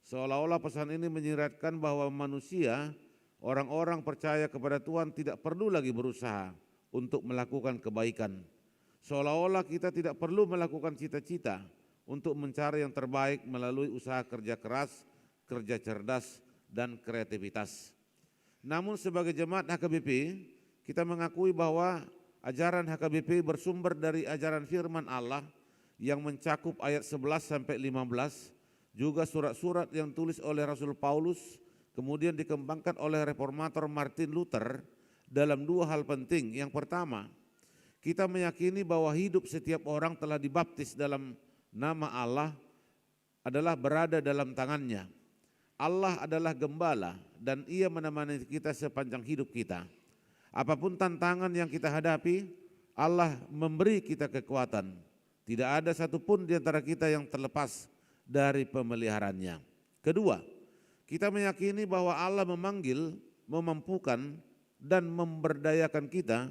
Seolah-olah pesan ini menyiratkan bahwa manusia, orang-orang percaya kepada Tuhan tidak perlu lagi berusaha untuk melakukan kebaikan. Seolah-olah kita tidak perlu melakukan cita-cita untuk mencari yang terbaik melalui usaha kerja keras, kerja cerdas, dan kreativitas. Namun sebagai jemaat HKBP, kita mengakui bahwa ajaran HKBP bersumber dari ajaran firman Allah yang mencakup ayat 11 sampai 15, juga surat-surat yang tulis oleh Rasul Paulus, kemudian dikembangkan oleh reformator Martin Luther dalam dua hal penting. Yang pertama, kita meyakini bahwa hidup setiap orang telah dibaptis dalam nama Allah adalah berada dalam tangannya. Allah adalah gembala dan Ia menemani kita sepanjang hidup kita. Apapun tantangan yang kita hadapi, Allah memberi kita kekuatan. Tidak ada satupun di antara kita yang terlepas dari pemeliharaannya. Kedua, kita meyakini bahwa Allah memanggil, memampukan, dan memberdayakan kita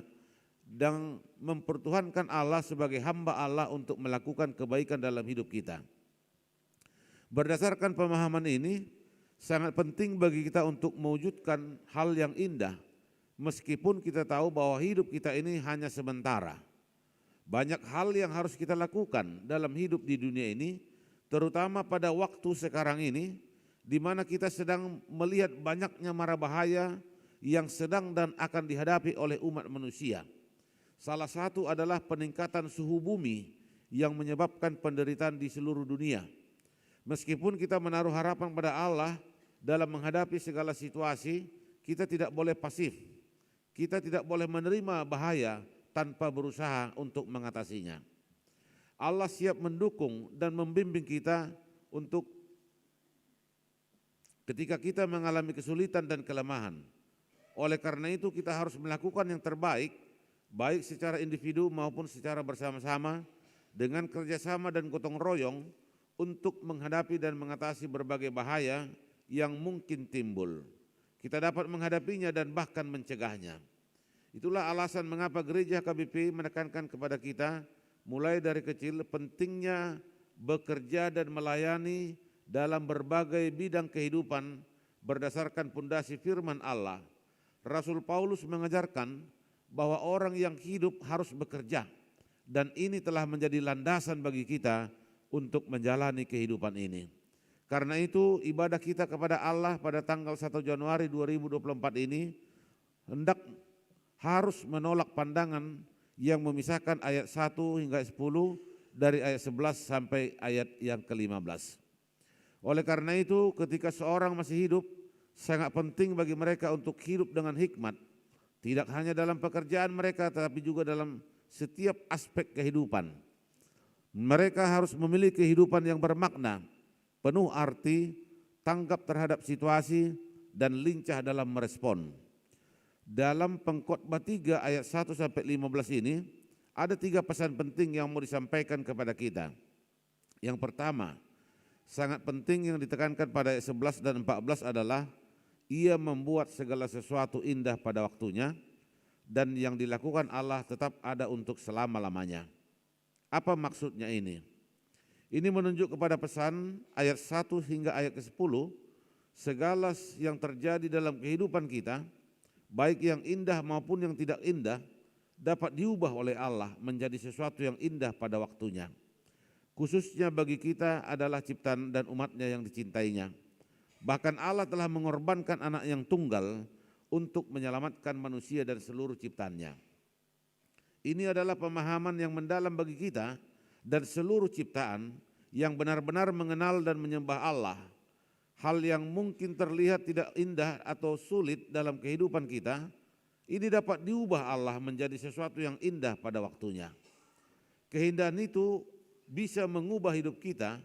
dan mempertuhankan Allah sebagai hamba Allah untuk melakukan kebaikan dalam hidup kita. Berdasarkan pemahaman ini, sangat penting bagi kita untuk mewujudkan hal yang indah, meskipun kita tahu bahwa hidup kita ini hanya sementara. Banyak hal yang harus kita lakukan dalam hidup di dunia ini, terutama pada waktu sekarang ini, di mana kita sedang melihat banyaknya mara bahaya yang sedang dan akan dihadapi oleh umat manusia. Salah satu adalah peningkatan suhu bumi yang menyebabkan penderitaan di seluruh dunia. Meskipun kita menaruh harapan pada Allah dalam menghadapi segala situasi, kita tidak boleh pasif. Kita tidak boleh menerima bahaya tanpa berusaha untuk mengatasinya. Allah siap mendukung dan membimbing kita untuk ketika kita mengalami kesulitan dan kelemahan. Oleh karena itu kita harus melakukan yang terbaik, baik secara individu maupun secara bersama-sama dengan kerjasama dan gotong royong untuk menghadapi dan mengatasi berbagai bahaya yang mungkin timbul. Kita dapat menghadapinya dan bahkan mencegahnya. Itulah alasan mengapa gereja HKBP menekankan kepada kita mulai dari kecil pentingnya bekerja dan melayani dalam berbagai bidang kehidupan berdasarkan pondasi firman Allah. Rasul Paulus mengajarkan bahwa orang yang hidup harus bekerja dan ini telah menjadi landasan bagi kita untuk menjalani kehidupan ini. Karena itu ibadah kita kepada Allah pada tanggal 1 Januari 2024 ini harus menolak pandangan yang memisahkan ayat 1 hingga 10 dari ayat 11 sampai ayat yang ke-15. Oleh karena itu ketika seorang masih hidup, sangat penting bagi mereka untuk hidup dengan hikmat, tidak hanya dalam pekerjaan mereka tetapi juga dalam setiap aspek kehidupan. Mereka harus memiliki kehidupan yang bermakna, penuh arti, tanggap terhadap situasi, dan lincah dalam merespon. Dalam Pengkhotbah 3 ayat 1 sampai 15 ini, ada 3 pesan penting yang mau disampaikan kepada kita. Yang pertama, sangat penting yang ditekankan pada ayat 11 dan 14 adalah ia membuat segala sesuatu indah pada waktunya dan yang dilakukan Allah tetap ada untuk selama-lamanya. Apa maksudnya ini? Ini menunjuk kepada pesan ayat 1 hingga ayat ke-10, segala yang terjadi dalam kehidupan kita, baik yang indah maupun yang tidak indah, dapat diubah oleh Allah menjadi sesuatu yang indah pada waktunya. Khususnya bagi kita adalah ciptaan dan umatnya yang dicintainya. Bahkan Allah telah mengorbankan anak yang tunggal untuk menyelamatkan manusia dan seluruh ciptaannya. Ini adalah pemahaman yang mendalam bagi kita dan seluruh ciptaan yang benar-benar mengenal dan menyembah Allah. Hal yang mungkin terlihat tidak indah atau sulit dalam kehidupan kita, ini dapat diubah Allah menjadi sesuatu yang indah pada waktunya. Keindahan itu bisa mengubah hidup kita,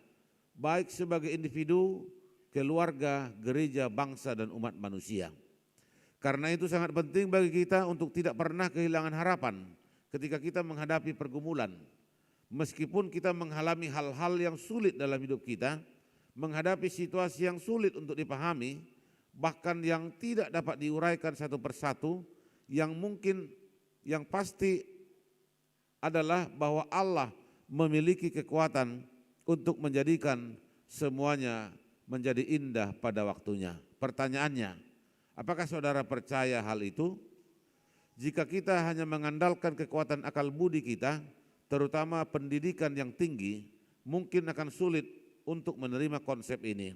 baik sebagai individu, keluarga, gereja, bangsa, dan umat manusia. Karena itu sangat penting bagi kita untuk tidak pernah kehilangan harapan ketika kita menghadapi pergumulan. Meskipun kita mengalami hal-hal yang sulit dalam hidup kita, menghadapi situasi yang sulit untuk dipahami, bahkan yang tidak dapat diuraikan satu persatu, yang mungkin yang pasti adalah bahwa Allah memiliki kekuatan untuk menjadikan semuanya menjadi indah pada waktunya. Pertanyaannya, apakah saudara percaya hal itu? Jika kita hanya mengandalkan kekuatan akal budi kita, terutama pendidikan yang tinggi, mungkin akan sulit untuk menerima konsep ini.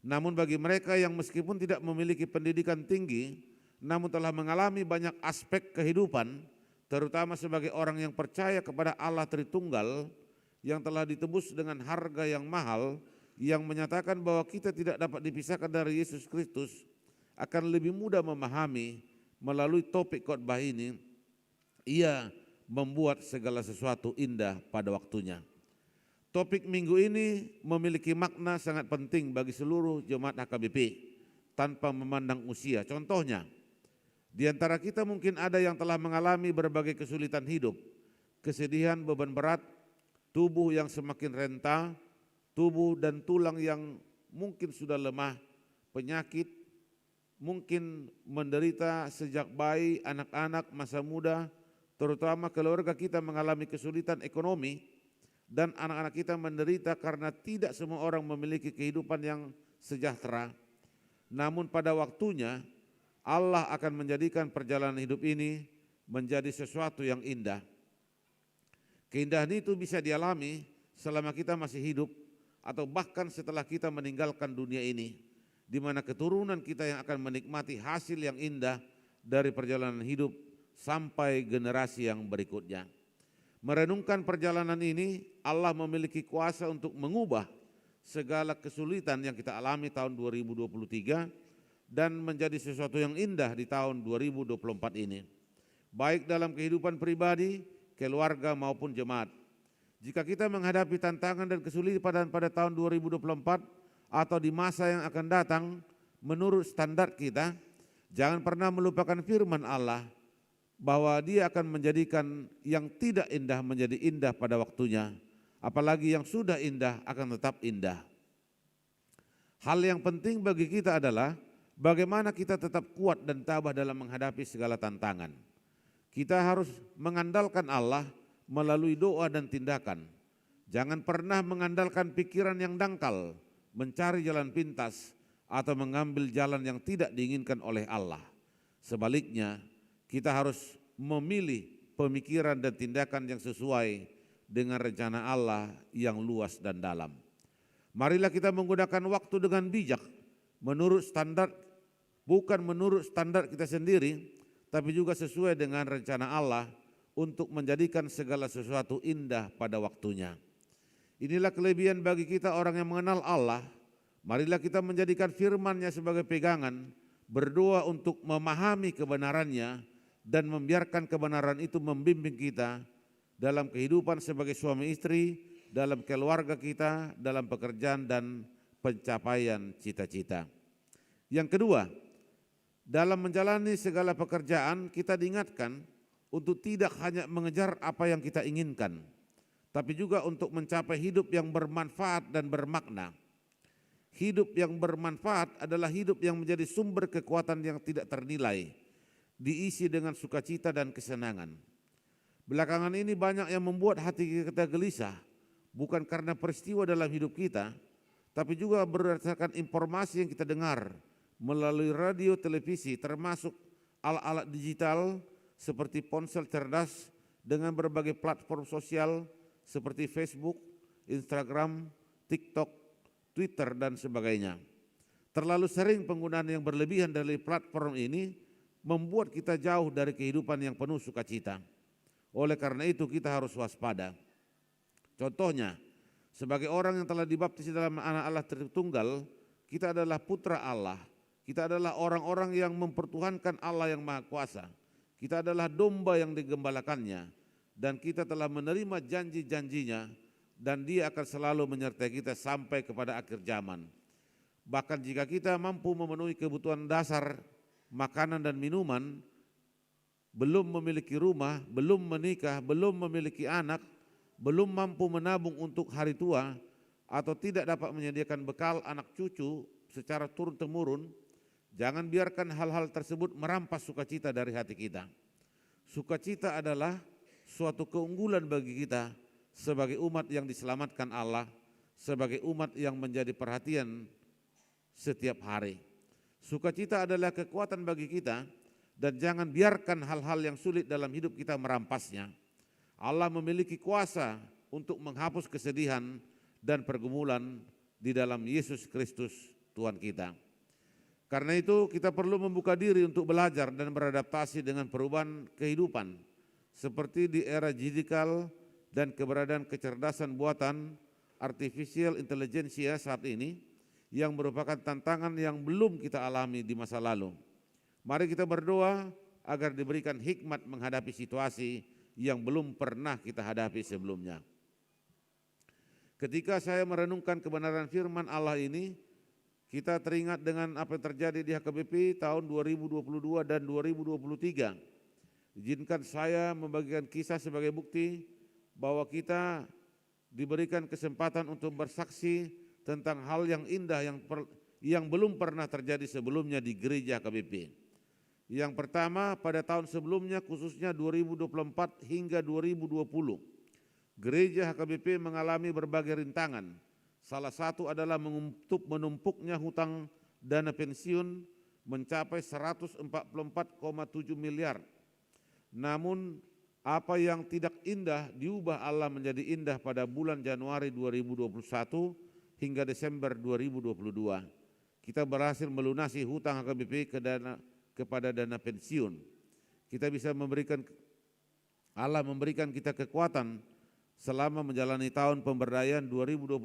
Namun bagi mereka yang meskipun tidak memiliki pendidikan tinggi, namun telah mengalami banyak aspek kehidupan, terutama sebagai orang yang percaya kepada Allah Tritunggal, yang telah ditebus dengan harga yang mahal, yang menyatakan bahwa kita tidak dapat dipisahkan dari Yesus Kristus, akan lebih mudah memahami melalui topik khotbah ini, ia membuat segala sesuatu indah pada waktunya. Topik minggu ini memiliki makna sangat penting bagi seluruh jemaat HKBP tanpa memandang usia. Contohnya, di antara kita mungkin ada yang telah mengalami berbagai kesulitan hidup, kesedihan, beban berat, tubuh yang semakin renta, tubuh dan tulang yang mungkin sudah lemah, penyakit, mungkin menderita sejak bayi, anak-anak, masa muda, terutama keluarga kita mengalami kesulitan ekonomi dan anak-anak kita menderita karena tidak semua orang memiliki kehidupan yang sejahtera. Namun pada waktunya Allah akan menjadikan perjalanan hidup ini menjadi sesuatu yang indah. Keindahan itu bisa dialami selama kita masih hidup atau bahkan setelah kita meninggalkan dunia ini, di mana keturunan kita yang akan menikmati hasil yang indah dari perjalanan hidup sampai generasi yang berikutnya. Merenungkan perjalanan ini, Allah memiliki kuasa untuk mengubah segala kesulitan yang kita alami tahun 2023 dan menjadi sesuatu yang indah di tahun 2024 ini. Baik dalam kehidupan pribadi, keluarga maupun jemaat. Jika kita menghadapi tantangan dan kesulitan pada tahun 2024 atau di masa yang akan datang menurut standar kita, jangan pernah melupakan firman Allah bahwa Dia akan menjadikan yang tidak indah menjadi indah pada waktunya, apalagi yang sudah indah akan tetap indah. Hal yang penting bagi kita adalah bagaimana kita tetap kuat dan tabah dalam menghadapi segala tantangan. Kita harus mengandalkan Allah melalui doa dan tindakan. Jangan pernah mengandalkan pikiran yang dangkal, mencari jalan pintas, atau mengambil jalan yang tidak diinginkan oleh Allah. Sebaliknya, kita harus memilih pemikiran dan tindakan yang sesuai dengan rencana Allah yang luas dan dalam. Marilah kita menggunakan waktu dengan bijak, bukan menurut standar kita sendiri, tapi juga sesuai dengan rencana Allah untuk menjadikan segala sesuatu indah pada waktunya. Inilah kelebihan bagi kita orang yang mengenal Allah. Marilah kita menjadikan firman-Nya sebagai pegangan, berdoa untuk memahami kebenarannya, dan membiarkan kebenaran itu membimbing kita dalam kehidupan sebagai suami istri, dalam keluarga kita, dalam pekerjaan dan pencapaian cita-cita. Yang kedua, dalam menjalani segala pekerjaan kita diingatkan untuk tidak hanya mengejar apa yang kita inginkan, tapi juga untuk mencapai hidup yang bermanfaat dan bermakna. Hidup yang bermanfaat adalah hidup yang menjadi sumber kekuatan yang tidak ternilai, diisi dengan sukacita dan kesenangan. Belakangan ini banyak yang membuat hati kita gelisah, bukan karena peristiwa dalam hidup kita, tapi juga berdasarkan informasi yang kita dengar melalui radio, televisi, termasuk alat-alat digital seperti ponsel cerdas dengan berbagai platform sosial seperti Facebook, Instagram, TikTok, Twitter, dan sebagainya. Terlalu sering penggunaan yang berlebihan dari platform ini membuat kita jauh dari kehidupan yang penuh sukacita. Oleh karena itu kita harus waspada. Contohnya, sebagai orang yang telah dibaptis dalam anak Allah Tritunggal, kita adalah putra Allah. Kita adalah orang-orang yang mempertuhankan Allah yang Maha Kuasa. Kita adalah domba yang digembalakannya. Dan kita telah menerima janji-janjinya, dan Dia akan selalu menyertai kita sampai kepada akhir zaman. Bahkan jika kita mampu memenuhi kebutuhan dasar, makanan dan minuman, belum memiliki rumah, belum menikah, belum memiliki anak, belum mampu menabung untuk hari tua, atau tidak dapat menyediakan bekal anak cucu secara turun-temurun, jangan biarkan hal-hal tersebut merampas sukacita dari hati kita. Sukacita adalah suatu keunggulan bagi kita sebagai umat yang diselamatkan Allah, sebagai umat yang menjadi perhatian setiap hari. Sukacita adalah kekuatan bagi kita, dan jangan biarkan hal-hal yang sulit dalam hidup kita merampasnya. Allah memiliki kuasa untuk menghapus kesedihan dan pergumulan di dalam Yesus Kristus Tuhan kita. Karena itu kita perlu membuka diri untuk belajar dan beradaptasi dengan perubahan kehidupan seperti di era digital dan keberadaan kecerdasan buatan artificial intelligence saat ini yang merupakan tantangan yang belum kita alami di masa lalu. Mari kita berdoa agar diberikan hikmat menghadapi situasi yang belum pernah kita hadapi sebelumnya. Ketika saya merenungkan kebenaran firman Allah ini, kita teringat dengan apa yang terjadi di HKBP tahun 2022 dan 2023. Izinkan saya membagikan kisah sebagai bukti bahwa kita diberikan kesempatan untuk bersaksi tentang hal yang indah yang belum pernah terjadi sebelumnya di gereja HKBP. Yang pertama, pada tahun sebelumnya khususnya 2024 hingga 2020, gereja HKBP mengalami berbagai rintangan. Salah satu adalah menumpuknya hutang dana pensiun mencapai 144,7 miliar. Namun apa yang tidak indah diubah Allah menjadi indah pada bulan Januari 2021 hingga Desember 2022. Kita berhasil melunasi hutang HKBP kepada dana pensiun. Allah memberikan kita kekuatan selama menjalani tahun pemberdayaan 2021,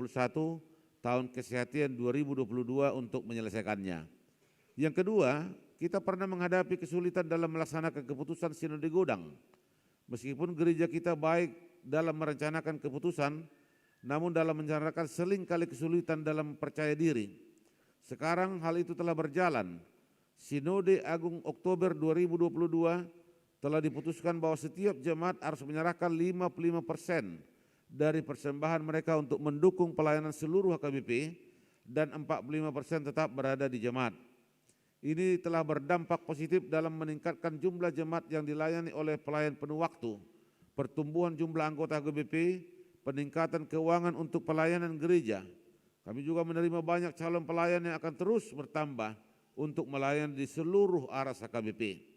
tahun kesehatan 2022 untuk menyelesaikannya. Yang kedua, kita pernah menghadapi kesulitan dalam melaksanakan keputusan Sinode Godang. Meskipun gereja kita baik dalam merencanakan keputusan, namun dalam merencanakan seringkali kesulitan dalam percaya diri. Sekarang hal itu telah berjalan. Sinode Agung Oktober 2022 telah diputuskan bahwa setiap jemaat harus menyerahkan 55% dari persembahan mereka untuk mendukung pelayanan seluruh HKBP dan 45% tetap berada di jemaat. Ini telah berdampak positif dalam meningkatkan jumlah jemaat yang dilayani oleh pelayan penuh waktu, pertumbuhan jumlah anggota HKBP, peningkatan keuangan untuk pelayanan gereja. Kami juga menerima banyak calon pelayan yang akan terus bertambah untuk melayani di seluruh aras HKBP.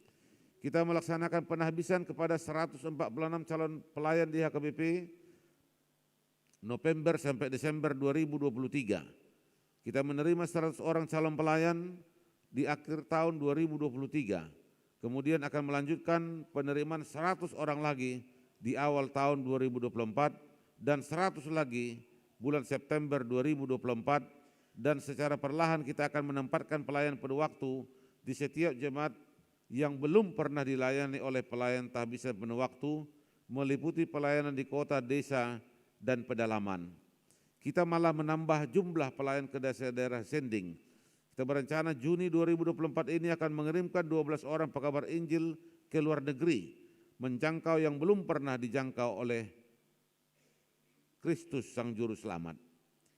Kita melaksanakan penahbisan kepada 146 calon pelayan di HKBP, November sampai Desember 2023. Kita menerima 100 orang calon pelayan di akhir tahun 2023. Kemudian akan melanjutkan penerimaan 100 orang lagi di awal tahun 2024 dan 100 lagi bulan September 2024, dan secara perlahan kita akan menempatkan pelayan penuh waktu di setiap jemaat yang belum pernah dilayani oleh pelayan tahbisan penuh waktu, meliputi pelayanan di kota, desa, dan pedalaman. Kita malah menambah jumlah pelayan ke daerah sending. Kita berencana Juni 2024 ini akan mengirimkan 12 orang pekabar Injil ke luar negeri, menjangkau yang belum pernah dijangkau oleh Kristus Sang Juru Selamat.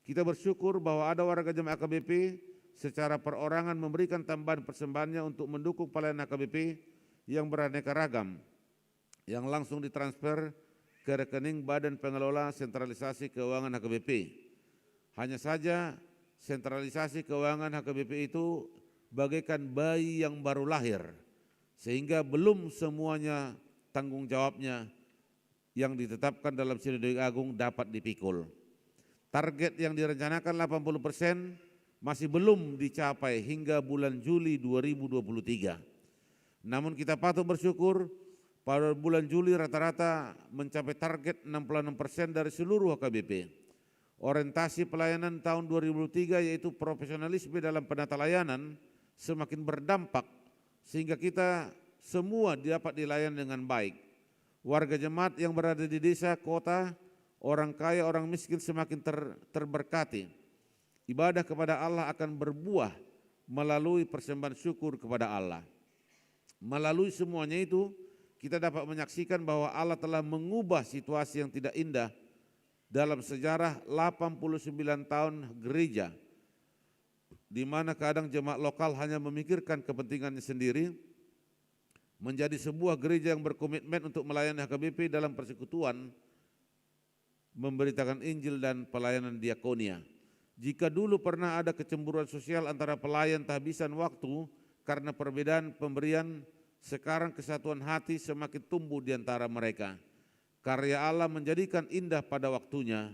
Kita bersyukur bahwa ada warga jemaat AKBP secara perorangan memberikan tambahan persembahannya untuk mendukung pelayanan AKBP yang beraneka ragam, yang langsung ditransfer ke rekening Badan Pengelola Sentralisasi Keuangan HKBP. Hanya saja sentralisasi keuangan HKBP itu bagaikan bayi yang baru lahir, sehingga belum semuanya tanggung jawabnya yang ditetapkan dalam Sinode Agung dapat dipikul. Target yang direncanakan 80% masih belum dicapai hingga bulan Juli 2023. Namun kita patut bersyukur pada bulan Juli rata-rata mencapai target 66% dari seluruh HKBP. Orientasi pelayanan tahun 2023 yaitu profesionalisme dalam penata layanan semakin berdampak sehingga kita semua dapat dilayani dengan baik. Warga jemaat yang berada di desa, kota, orang kaya, orang miskin semakin terberkati. Ibadah kepada Allah akan berbuah melalui persembahan syukur kepada Allah. Melalui semuanya itu, kita dapat menyaksikan bahwa Allah telah mengubah situasi yang tidak indah dalam sejarah 89 tahun gereja, di mana kadang jemaat lokal hanya memikirkan kepentingannya sendiri, menjadi sebuah gereja yang berkomitmen untuk melayani HKBP dalam persekutuan, memberitakan Injil dan pelayanan diakonia. Jika dulu pernah ada kecemburuan sosial antara pelayan tahbisan waktu karena perbedaan pemberian, sekarang kesatuan hati semakin tumbuh di antara mereka. Karya Allah menjadikan indah pada waktunya,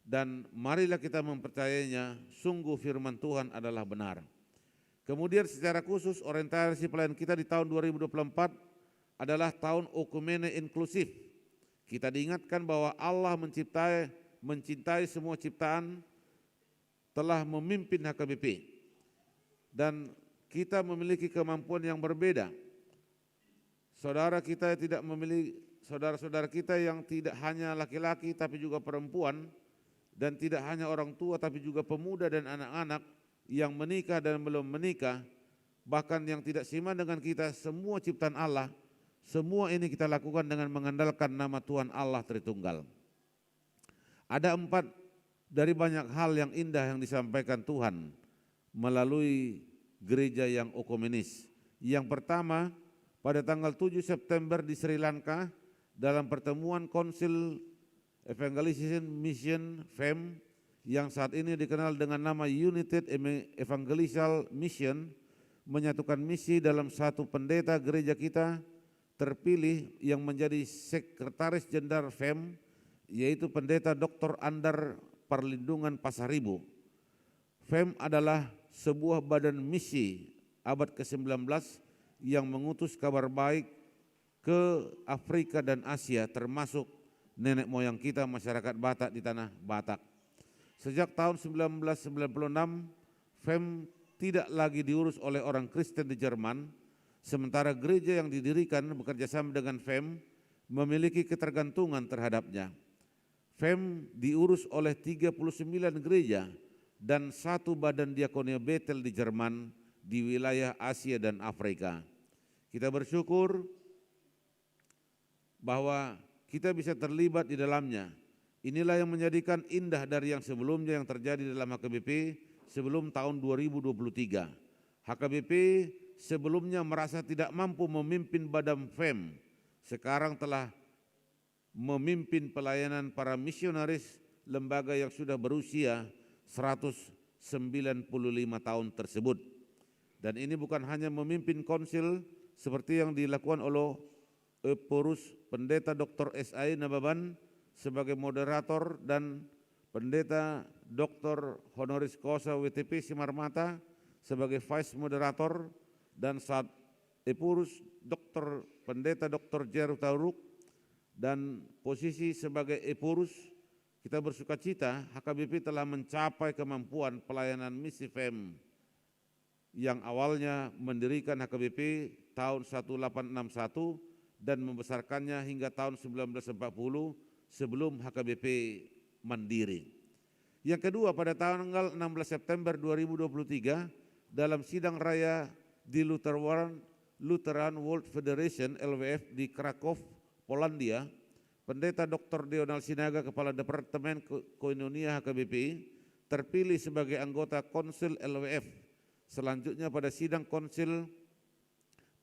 dan marilah kita mempercayainya, sungguh firman Tuhan adalah benar. Kemudian secara khusus orientasi pelayanan kita di tahun 2024 adalah tahun okumene inklusif. Kita diingatkan bahwa Allah mencintai semua ciptaan, telah memimpin HKBP, dan kita memiliki kemampuan yang berbeda. Saudara kita yang tidak hanya laki-laki tapi juga perempuan, dan tidak hanya orang tua tapi juga pemuda dan anak-anak yang menikah dan belum menikah, bahkan yang tidak seiman dengan kita, semua ciptaan Allah, semua ini kita lakukan dengan mengandalkan nama Tuhan Allah Tritunggal. Ada 4 dari banyak hal yang indah yang disampaikan Tuhan melalui gereja yang okumenis. Yang pertama, pada tanggal 7 September di Sri Lanka, dalam pertemuan Council Evangelization Mission FEM yang saat ini dikenal dengan nama United Evangelical Mission, menyatukan misi dalam satu pendeta gereja kita terpilih yang menjadi sekretaris jenderal FEM, yaitu pendeta Dr. Andar Perlindungan Pasaribu. FEM adalah sebuah badan misi abad ke-19 yang mengutus kabar baik ke Afrika dan Asia, termasuk nenek moyang kita masyarakat Batak di tanah Batak. Sejak tahun 1996, FEM tidak lagi diurus oleh orang Kristen di Jerman, sementara gereja yang didirikan bekerjasama dengan FEM memiliki ketergantungan terhadapnya. FEM diurus oleh 39 gereja dan 1 badan diakonia Betel di Jerman di wilayah Asia dan Afrika. Kita bersyukur bahwa kita bisa terlibat di dalamnya. Inilah yang menjadikan indah dari yang sebelumnya yang terjadi dalam HKBP sebelum tahun 2023. HKBP sebelumnya merasa tidak mampu memimpin badan FEM, sekarang telah memimpin pelayanan para misionaris lembaga yang sudah berusia 195 tahun tersebut. Dan ini bukan hanya memimpin konsil seperti yang dilakukan oleh Porus Pendeta Dr. S.I. Nababan sebagai moderator dan Pendeta Dr. Honoris Causa WTP Simarmata sebagai vice moderator dan saat Epurus Pendeta Dr. Jeru Tauruk dan posisi sebagai Epurus. Kita bersukacita HKBP telah mencapai kemampuan pelayanan misi FEM yang awalnya mendirikan HKBP tahun 1861 dan membesarkannya hingga tahun 1940 sebelum HKBP mandiri. Yang kedua, pada tanggal 16 September 2023 dalam sidang raya di Lutheran World Federation LWF di Krakow, Polandia, Pendeta Dr. Deonal Sinaga, Kepala Departemen Koinonia HKBP, terpilih sebagai anggota Konsil LWF. Selanjutnya pada sidang Konsil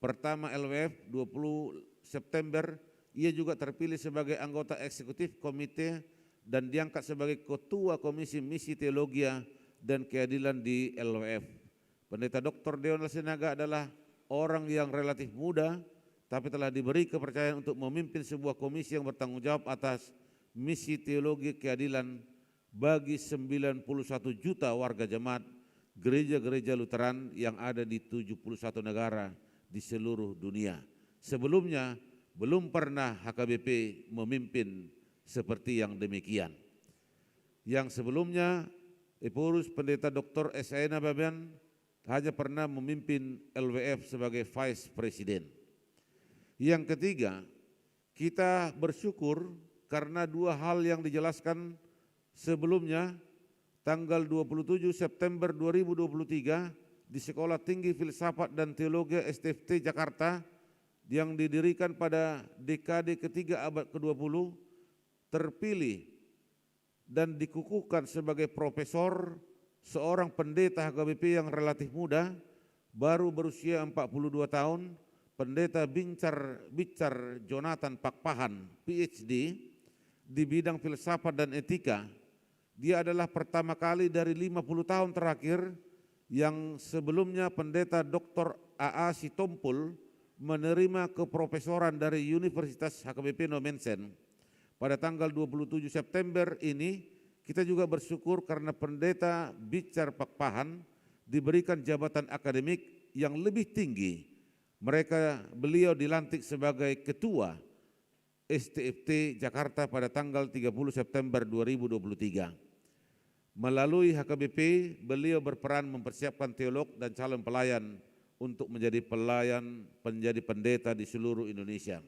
pertama LWF 20 September, ia juga terpilih sebagai anggota eksekutif komite dan diangkat sebagai Ketua Komisi Misi Teologia dan Keadilan di LWF. Pendeta Dr. Deonal Sinaga adalah orang yang relatif muda, tapi telah diberi kepercayaan untuk memimpin sebuah komisi yang bertanggung jawab atas misi teologi keadilan bagi 91 juta warga jemaat gereja-gereja Lutheran yang ada di 71 negara di seluruh dunia. Sebelumnya belum pernah HKBP memimpin seperti yang demikian. Yang sebelumnya Epurus Pendeta Dr. S.A. Babian hanya pernah memimpin LWF sebagai vice presiden. Yang ketiga, kita bersyukur karena dua hal yang dijelaskan sebelumnya. Tanggal 27 September 2023 di Sekolah Tinggi Filsafat dan Teologi STFT Jakarta yang didirikan pada dekade ketiga abad ke-20 terpilih dan dikukuhkan sebagai profesor seorang pendeta HKBP yang relatif muda, baru berusia 42 tahun, Pendeta Bicar Jonathan Pakpahan, PhD, di bidang filsafat dan etika. Dia adalah pertama kali dari 50 tahun terakhir yang sebelumnya Pendeta Dr. A.A. Sitompul menerima keprofesoran dari Universitas HKBP Nomensen. Pada tanggal 27 September ini, kita juga bersyukur karena Pendeta Bicar Pakpahan diberikan jabatan akademik yang lebih tinggi. Beliau dilantik sebagai Ketua STFT Jakarta pada tanggal 30 September 2023. Melalui HKBP, beliau berperan mempersiapkan teolog dan calon pelayan untuk menjadi pendeta di seluruh Indonesia.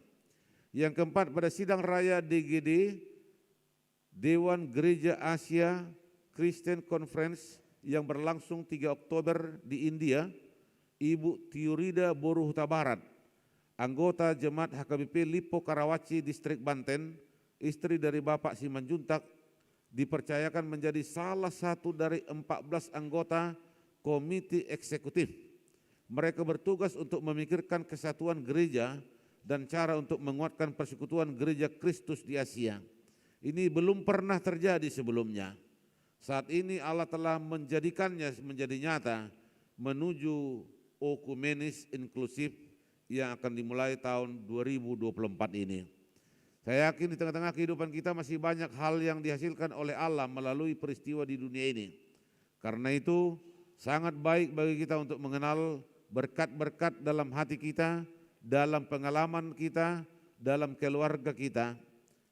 Yang keempat, pada sidang raya DGD, Dewan Gereja Asia Christian Conference yang berlangsung 3 Oktober di India, Ibu Tiurida Boruhuta Barat, anggota Jemaat HKBP Lipo Karawaci Distrik Banten, istri dari Bapak Simanjuntak, dipercayakan menjadi salah satu dari 14 anggota komite eksekutif. Mereka bertugas untuk memikirkan kesatuan gereja dan cara untuk menguatkan persekutuan gereja Kristus di Asia. Ini belum pernah terjadi sebelumnya. Saat ini Allah telah menjadikannya menjadi nyata menuju okumenis inklusif yang akan dimulai tahun 2024 ini. Saya yakin di tengah-tengah kehidupan kita masih banyak hal yang dihasilkan oleh Allah melalui peristiwa di dunia ini. Karena itu sangat baik bagi kita untuk mengenal berkat-berkat dalam hati kita, dalam pengalaman kita, dalam keluarga kita.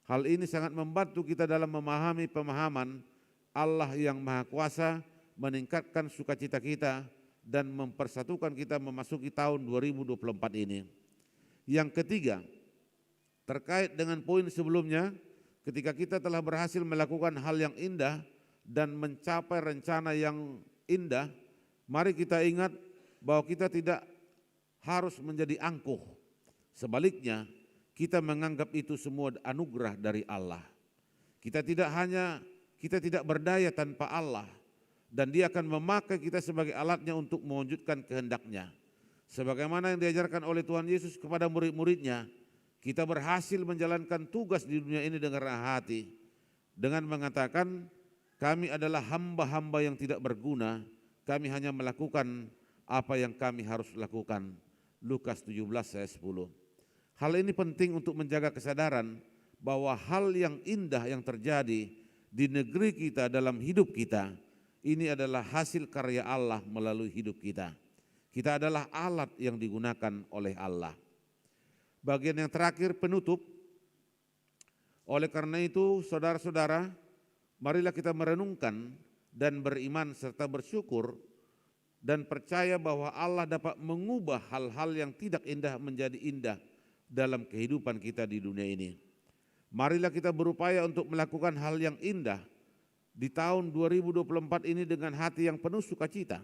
Hal ini sangat membantu kita dalam memahami pemahaman Allah yang Maha Kuasa, meningkatkan sukacita kita dan mempersatukan kita memasuki tahun 2024 ini. Yang ketiga, terkait dengan poin sebelumnya, ketika kita telah berhasil melakukan hal yang indah dan mencapai rencana yang indah, mari kita ingat bahwa kita tidak harus menjadi angkuh. Sebaliknya, kita menganggap itu semua anugerah dari Allah. Kita tidak berdaya tanpa Allah, dan Dia akan memakai kita sebagai alatnya untuk mewujudkan kehendaknya. Sebagaimana yang diajarkan oleh Tuhan Yesus kepada murid-muridnya, kita berhasil menjalankan tugas di dunia ini dengan rendah hati, dengan mengatakan, kami adalah hamba-hamba yang tidak berguna, kami hanya melakukan apa yang kami harus lakukan. Lukas 17 ayat 10. Hal ini penting untuk menjaga kesadaran bahwa hal yang indah yang terjadi di negeri kita, dalam hidup kita, ini adalah hasil karya Allah melalui hidup kita. Kita adalah alat yang digunakan oleh Allah. Bagian yang terakhir, penutup. Oleh karena itu, saudara-saudara, marilah kita merenungkan dan beriman serta bersyukur dan percaya bahwa Allah dapat mengubah hal-hal yang tidak indah menjadi indah dalam kehidupan kita di dunia ini. Marilah kita berupaya untuk melakukan hal yang indah di tahun 2024 ini dengan hati yang penuh sukacita.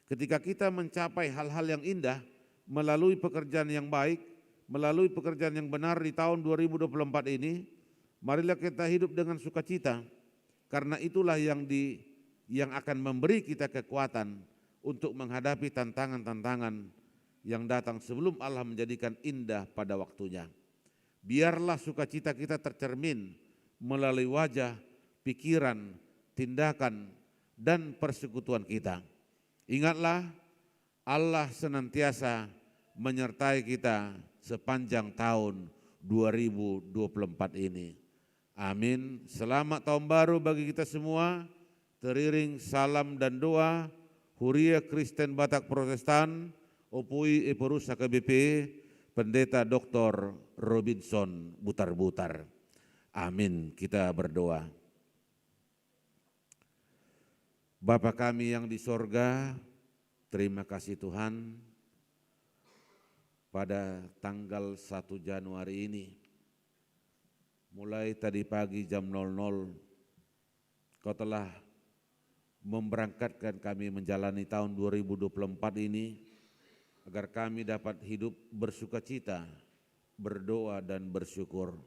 Ketika kita mencapai hal-hal yang indah melalui pekerjaan yang baik, melalui pekerjaan yang benar di tahun 2024 ini, marilah kita hidup dengan sukacita, karena itulah yang akan memberi kita kekuatan untuk menghadapi tantangan-tantangan yang datang sebelum Allah menjadikan indah pada waktunya. Biarlah sukacita kita tercermin melalui wajah, pikiran, tindakan, dan persekutuan kita. Ingatlah, Allah senantiasa menyertai kita sepanjang tahun 2024 ini. Amin. Selamat tahun baru bagi kita semua. Teriring salam dan doa, Huria Kristen Batak Protestan, Opui Eporus HKBP, Pendeta Dr. Robinson Butar-Butar. Amin. Kita berdoa. Bapa kami yang di sorga, terima kasih Tuhan, pada tanggal 1 Januari ini, mulai tadi pagi jam 00, Kau telah memberangkatkan kami menjalani tahun 2024 ini, agar kami dapat hidup bersukacita, berdoa dan bersyukur.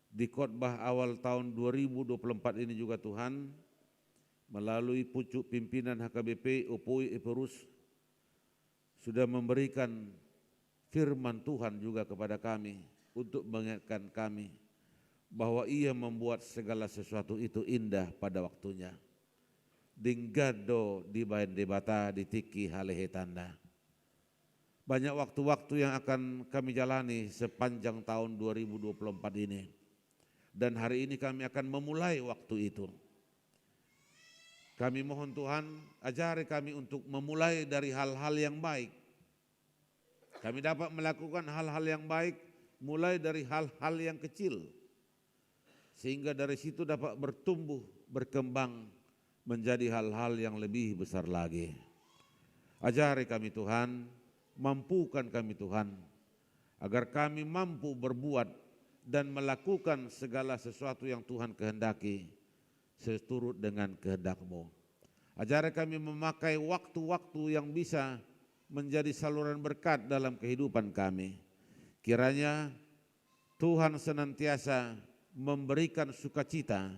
Di khotbah awal tahun 2024 ini juga Tuhan, melalui pucuk pimpinan HKBP Opui Eporus, sudah memberikan firman Tuhan juga kepada kami untuk mengingatkan kami bahwa Ia membuat segala sesuatu itu indah pada waktunya. Dinggado di bayan debata ditiki halehe tanda. Banyak waktu-waktu yang akan kami jalani sepanjang tahun 2024 ini. Dan hari ini kami akan memulai waktu itu. Kami mohon Tuhan, ajari kami untuk memulai dari hal-hal yang baik. Kami dapat melakukan hal-hal yang baik mulai dari hal-hal yang kecil, sehingga dari situ dapat bertumbuh, berkembang menjadi hal-hal yang lebih besar lagi. Ajari kami Tuhan, mampukan kami Tuhan, agar kami mampu berbuat dan melakukan segala sesuatu yang Tuhan kehendaki seturut dengan kehendak-Mu. Ajari kami memakai waktu-waktu yang bisa menjadi saluran berkat dalam kehidupan kami. Kiranya Tuhan senantiasa memberikan sukacita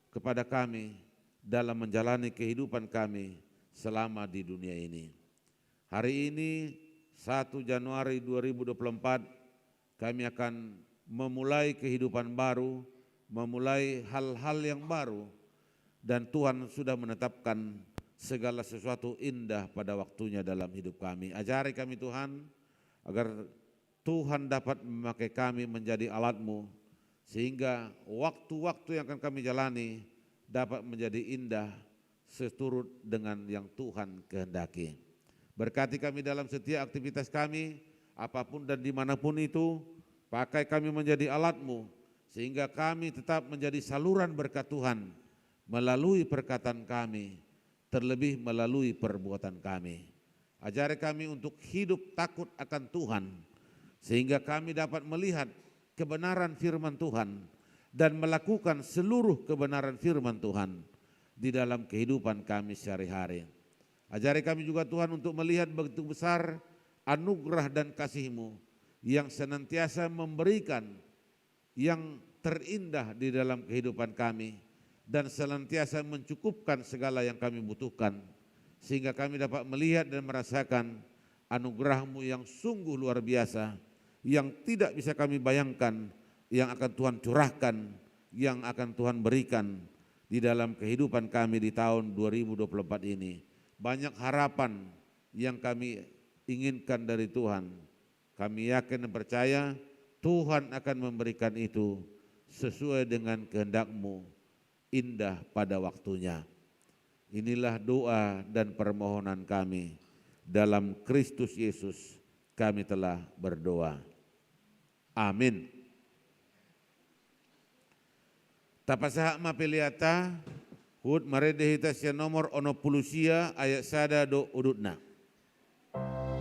kepada kami dalam menjalani kehidupan kami selama di dunia ini. Hari ini 1 Januari 2024 kami akan memulai kehidupan baru, memulai hal-hal yang baru, dan Tuhan sudah menetapkan segala sesuatu indah pada waktunya dalam hidup kami. Ajari kami Tuhan, agar Tuhan dapat memakai kami menjadi alat-Mu, sehingga waktu-waktu yang akan kami jalani dapat menjadi indah seturut dengan yang Tuhan kehendaki. Berkati kami dalam setiap aktivitas kami, apapun dan dimanapun itu, pakai kami menjadi alat-Mu, sehingga kami tetap menjadi saluran berkat Tuhan melalui perkataan kami, terlebih melalui perbuatan kami. Ajari kami untuk hidup takut akan Tuhan, sehingga kami dapat melihat kebenaran firman Tuhan dan melakukan seluruh kebenaran firman Tuhan di dalam kehidupan kami sehari-hari. Ajari kami juga Tuhan untuk melihat begitu besar anugerah dan kasih-Mu yang senantiasa memberikan yang terindah di dalam kehidupan kami dan senantiasa mencukupkan segala yang kami butuhkan, sehingga kami dapat melihat dan merasakan anugerah-Mu yang sungguh luar biasa, yang tidak bisa kami bayangkan, yang akan Tuhan curahkan, yang akan Tuhan berikan di dalam kehidupan kami di tahun 2024 ini. Banyak harapan yang kami inginkan dari Tuhan. Kami yakin dan percaya Tuhan akan memberikan itu sesuai dengan kehendak-Mu, indah pada waktunya. Inilah doa dan permohonan kami. Dalam Kristus Yesus kami telah berdoa. Amin. Tapasaha mapiliata, hud maredehita sia nomor ono pulusia ayat sada do udutna. Bye.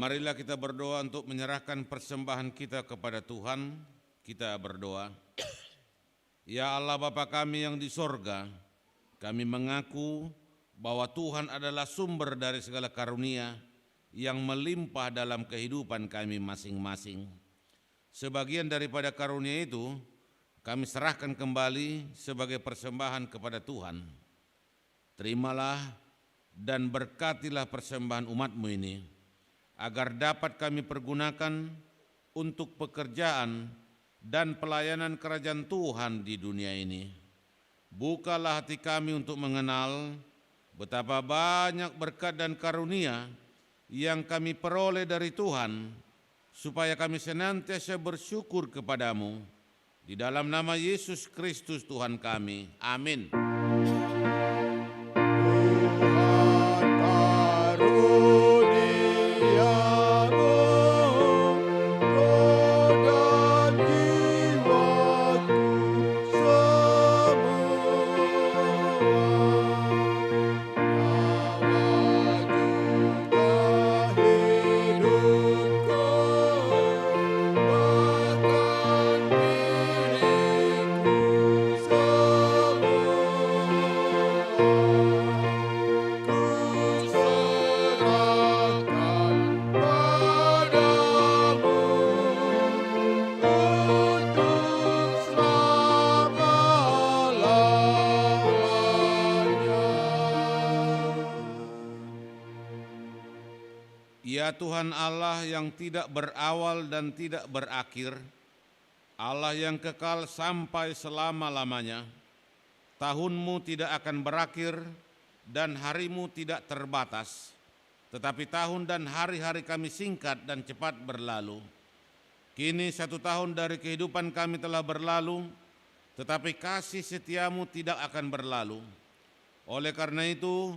Marilah kita berdoa untuk menyerahkan persembahan kita kepada Tuhan. Kita berdoa. Ya Allah Bapa kami yang di sorga, kami mengaku bahwa Tuhan adalah sumber dari segala karunia yang melimpah dalam kehidupan kami masing-masing. Sebagian daripada karunia itu kami serahkan kembali sebagai persembahan kepada Tuhan. Terimalah dan berkatilah persembahan umat-Mu ini, agar dapat kami pergunakan untuk pekerjaan dan pelayanan kerajaan Tuhan di dunia ini. Bukalah hati kami untuk mengenal betapa banyak berkat dan karunia yang kami peroleh dari Tuhan, supaya kami senantiasa bersyukur kepadamu. Di dalam nama Yesus Kristus Tuhan kami. Amin. Ya Tuhan Allah yang tidak berawal dan tidak berakhir, Allah yang kekal sampai selama-lamanya, tahun-Mu tidak akan berakhir dan hari-Mu tidak terbatas, tetapi tahun dan hari-hari kami singkat dan cepat berlalu. Kini 1 tahun dari kehidupan kami telah berlalu, tetapi kasih setia-Mu tidak akan berlalu. Oleh karena itu,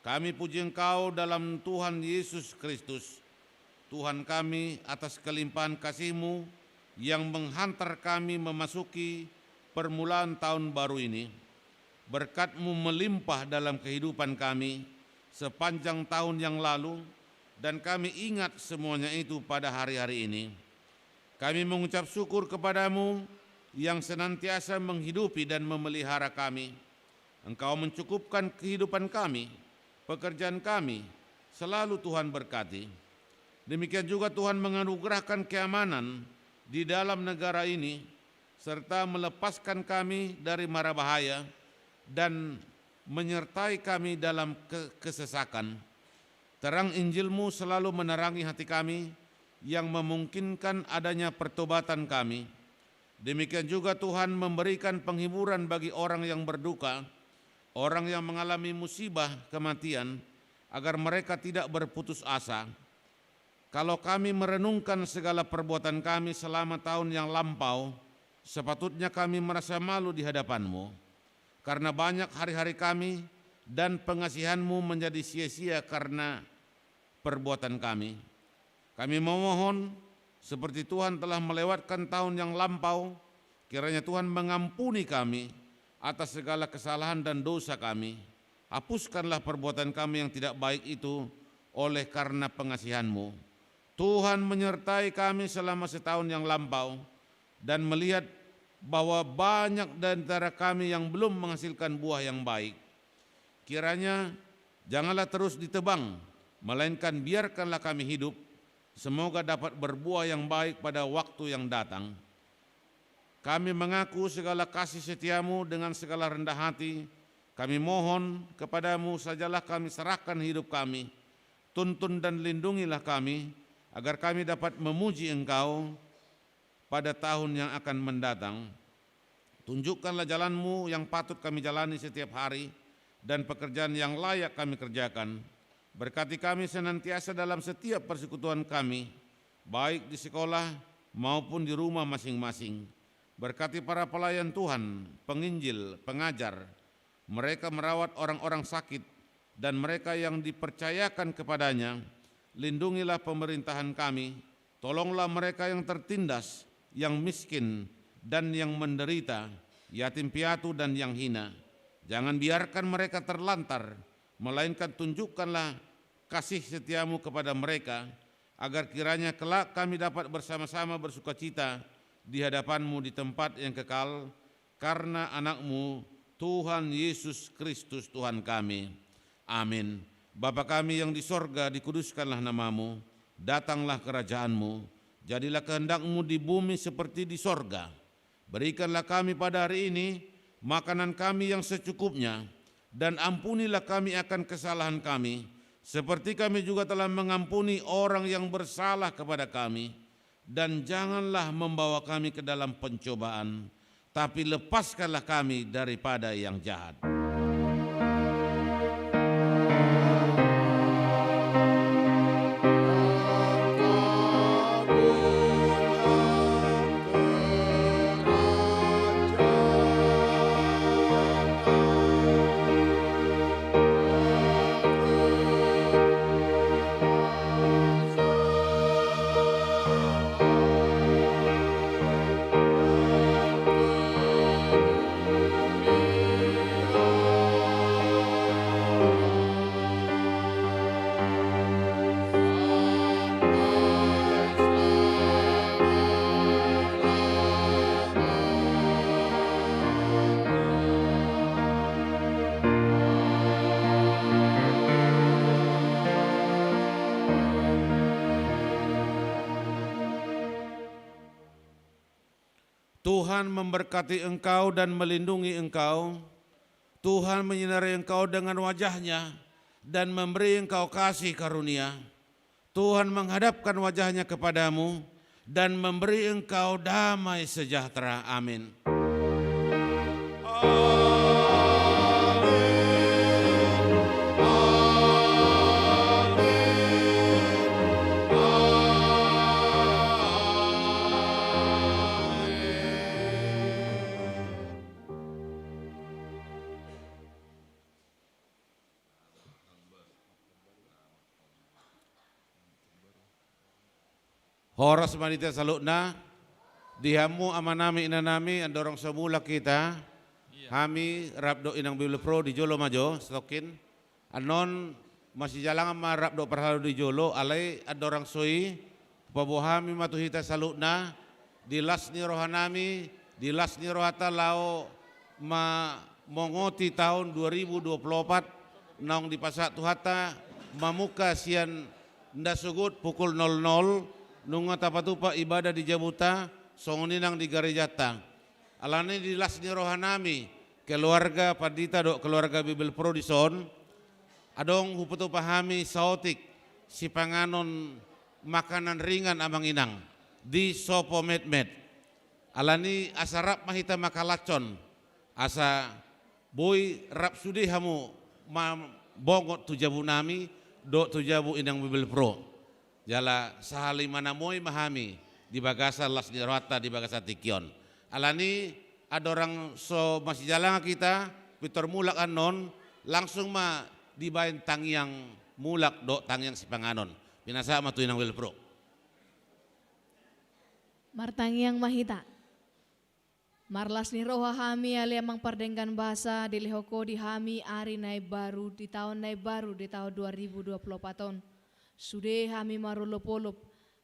kami puji Engkau dalam Tuhan Yesus Kristus, Tuhan kami, atas kelimpahan kasih-Mu yang menghantar kami memasuki permulaan tahun baru ini. Berkat-Mu melimpah dalam kehidupan kami sepanjang tahun yang lalu, dan kami ingat semuanya itu pada hari-hari ini. Kami mengucap syukur kepadamu yang senantiasa menghidupi dan memelihara kami. Engkau mencukupkan kehidupan kami, pekerjaan kami, selalu Tuhan berkati. Demikian juga Tuhan menganugerahkan keamanan di dalam negara ini, serta melepaskan kami dari mara bahaya dan menyertai kami dalam kesesakan. Terang Injil-Mu selalu menerangi hati kami yang memungkinkan adanya pertobatan kami. Demikian juga Tuhan memberikan penghiburan bagi orang yang berduka, orang yang mengalami musibah kematian, agar mereka tidak berputus asa. Kalau kami merenungkan segala perbuatan kami selama tahun yang lampau, sepatutnya kami merasa malu di hadapan-Mu, karena banyak hari-hari kami dan pengasihan-Mu menjadi sia-sia karena perbuatan kami. Kami memohon, seperti Tuhan telah melewatkan tahun yang lampau, kiranya Tuhan mengampuni kami atas segala kesalahan dan dosa kami. Hapuskanlah perbuatan kami yang tidak baik itu oleh karena pengasihan-Mu. Tuhan menyertai kami selama setahun yang lampau dan melihat bahwa banyak di antara kami yang belum menghasilkan buah yang baik. Kiranya janganlah terus ditebang, melainkan biarkanlah kami hidup, semoga dapat berbuah yang baik pada waktu yang datang. Kami mengaku segala kasih setia-Mu dengan segala rendah hati. Kami mohon kepadamu sajalah kami serahkan hidup kami. Tuntun dan lindungilah kami, agar kami dapat memuji Engkau pada tahun yang akan mendatang. Tunjukkanlah jalan-Mu yang patut kami jalani setiap hari, dan pekerjaan yang layak kami kerjakan. Berkati kami senantiasa dalam setiap persekutuan kami, baik di sekolah maupun di rumah masing-masing. Berkati para pelayan Tuhan, penginjil, pengajar, mereka merawat orang-orang sakit, dan mereka yang dipercayakan kepadanya. Lindungilah pemerintahan kami, tolonglah mereka yang tertindas, yang miskin, dan yang menderita, yatim piatu dan yang hina. Jangan biarkan mereka terlantar, melainkan tunjukkanlah kasih setia-Mu kepada mereka, agar kiranya kelak kami dapat bersama-sama bersukacita di hadapan-Mu di tempat yang kekal, karena anak-Mu, Tuhan Yesus Kristus Tuhan kami. Amin. Bapa kami yang di sorga, dikuduskanlah nama-Mu, datanglah kerajaan-Mu, jadilah kehendak-Mu di bumi seperti di sorga. Berikanlah kami pada hari ini makanan kami yang secukupnya, dan ampunilah kami akan kesalahan kami, seperti kami juga telah mengampuni orang yang bersalah kepada kami. Dan janganlah membawa kami ke dalam pencobaan, tapi lepaskanlah kami daripada yang jahat. Tuhan memberkati engkau dan melindungi engkau. Tuhan menyinari engkau dengan wajah-Nya dan memberi engkau kasih karunia. Tuhan menghadapkan wajah-Nya kepadamu dan memberi engkau damai sejahtera. Amin. Horas manita salukna, dihamu amanami inanami andorong semula kita, kami rabdo inang Biblia Pro di Jolo Majo, stokin, anon masih jalan sama rabdo perhalu di Jolo, alai andorong soi, pabuhami matuhita salukna, dilas ni rohanami, dilas ni rohata lao mongoti tahun 2024, naung di pasak tuhata, mamuka sian ndasugut pukul 00, nunga tapatupa ibadah di Jabuta, songoninang di Garejata. Alani di lasni rohanami, keluarga Padita do keluarga Bibel Pro di son, adong huputu pahami saotik, si panganon makanan ringan amang inang, di sopo med-med. Alani asa rap mahita makalacon, asa boy rap sudi hamu bongot tujabu nami, do tujabu inang Bibel Pro. Jala sahali mana moi mahami di bagasa las di rata di bagasa tikion. Alani ada orang so masih jalan kita pitor mulak anon langsung ma dibain tangyang mulak do tangyang si panganon. Binasa matuin ang Bibel Pro. Martangyang mahita. Marlas ni roha hami ali amang pardenggan bahasa di lehoko di hami ari nai baru di tahun 2024 ton. Sude hami marulop-olop,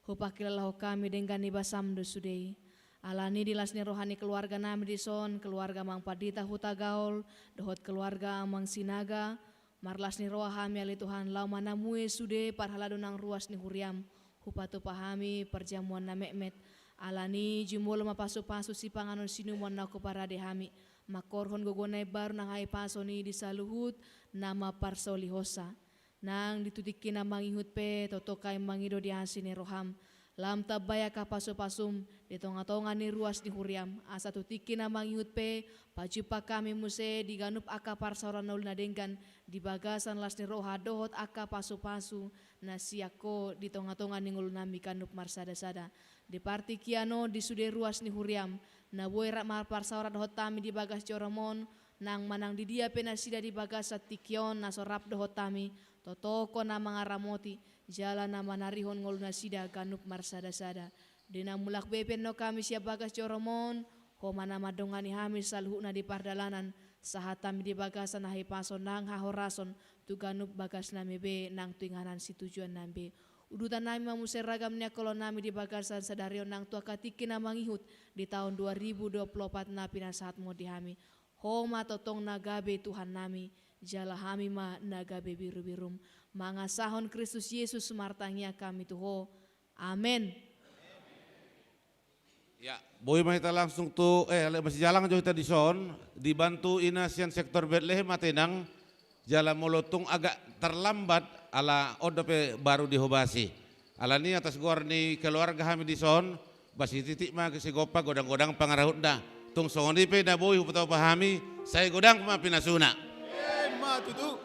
hupakilalah kami dengan ibasam do sude. Alani dilasni rohani keluarga nami di son, keluarga mang Padita huta gaul, dohot keluarga mang Sinaga, marlasni roha hami ali Tuhan lau manamue sude parhalado nang ruas ni huriam, hupatu pahami perjamuan na mekmet. Alani jumolo mapasu-pasu si panganon sinuman na parade hami, makorhon gogonay baru nang hai pasoni di saluhut nama parsolihosa. Nang ditudikin na mangihut pe, toto kay mangido di hasin ni roham. Lam tabaya ka paso-pasum, ditonga-tonga ni ruas ni huriam. Asa tutikin na mangihut pe, paju pa kami muse, diganup aka parsaoran na ulnadenggan, di bagasan las ni roha dohot aka paso-pasu, na siyako ditonga-tonga ni ngulunami kanup marsada-sada. Di parti kiano di sude ruas ni huriam, na boy rak mar parsauran dohot tami di bagas coromon, nang manang di dia penasida di bagas at tikion, na sorap dohot tami, totoko na mga ramoti, jala na manarihon ngol na sida ganup marsada-sada. Dina mulak bepen no kami siya bagas coromon, homa na madongani hamis salhu na di pardalanan, sahatami di bagasan na hipason nang hahorason, tu ganup bagas na mebe nang tuinganan si tujuan nambe. Udutan nami mamuser ragamnya kalau nami di bagasan sadario nang tua katiki na mangihut di tahun 2024 na pinasahat mo di hami. Homa totong nagabe Tuhan nami, jala hami ma nagabe biru-birum. Mangasahon Kristus Yesus martangnya kami tuho. Amin. Ya, boy kita langsung tuh masih jalan jauh kita di son, dibantu inasian sektor Bethlehem atenang jalan molotung agak terlambat ala odope baru dihobasi. Ala ni atas gorni keluarga kami di son, basi titik mah si gopa godang-godang pangarahut dah. Tung songon dipe na boy hupatau pahami, saya godang ma pinasuna. Ma tutu.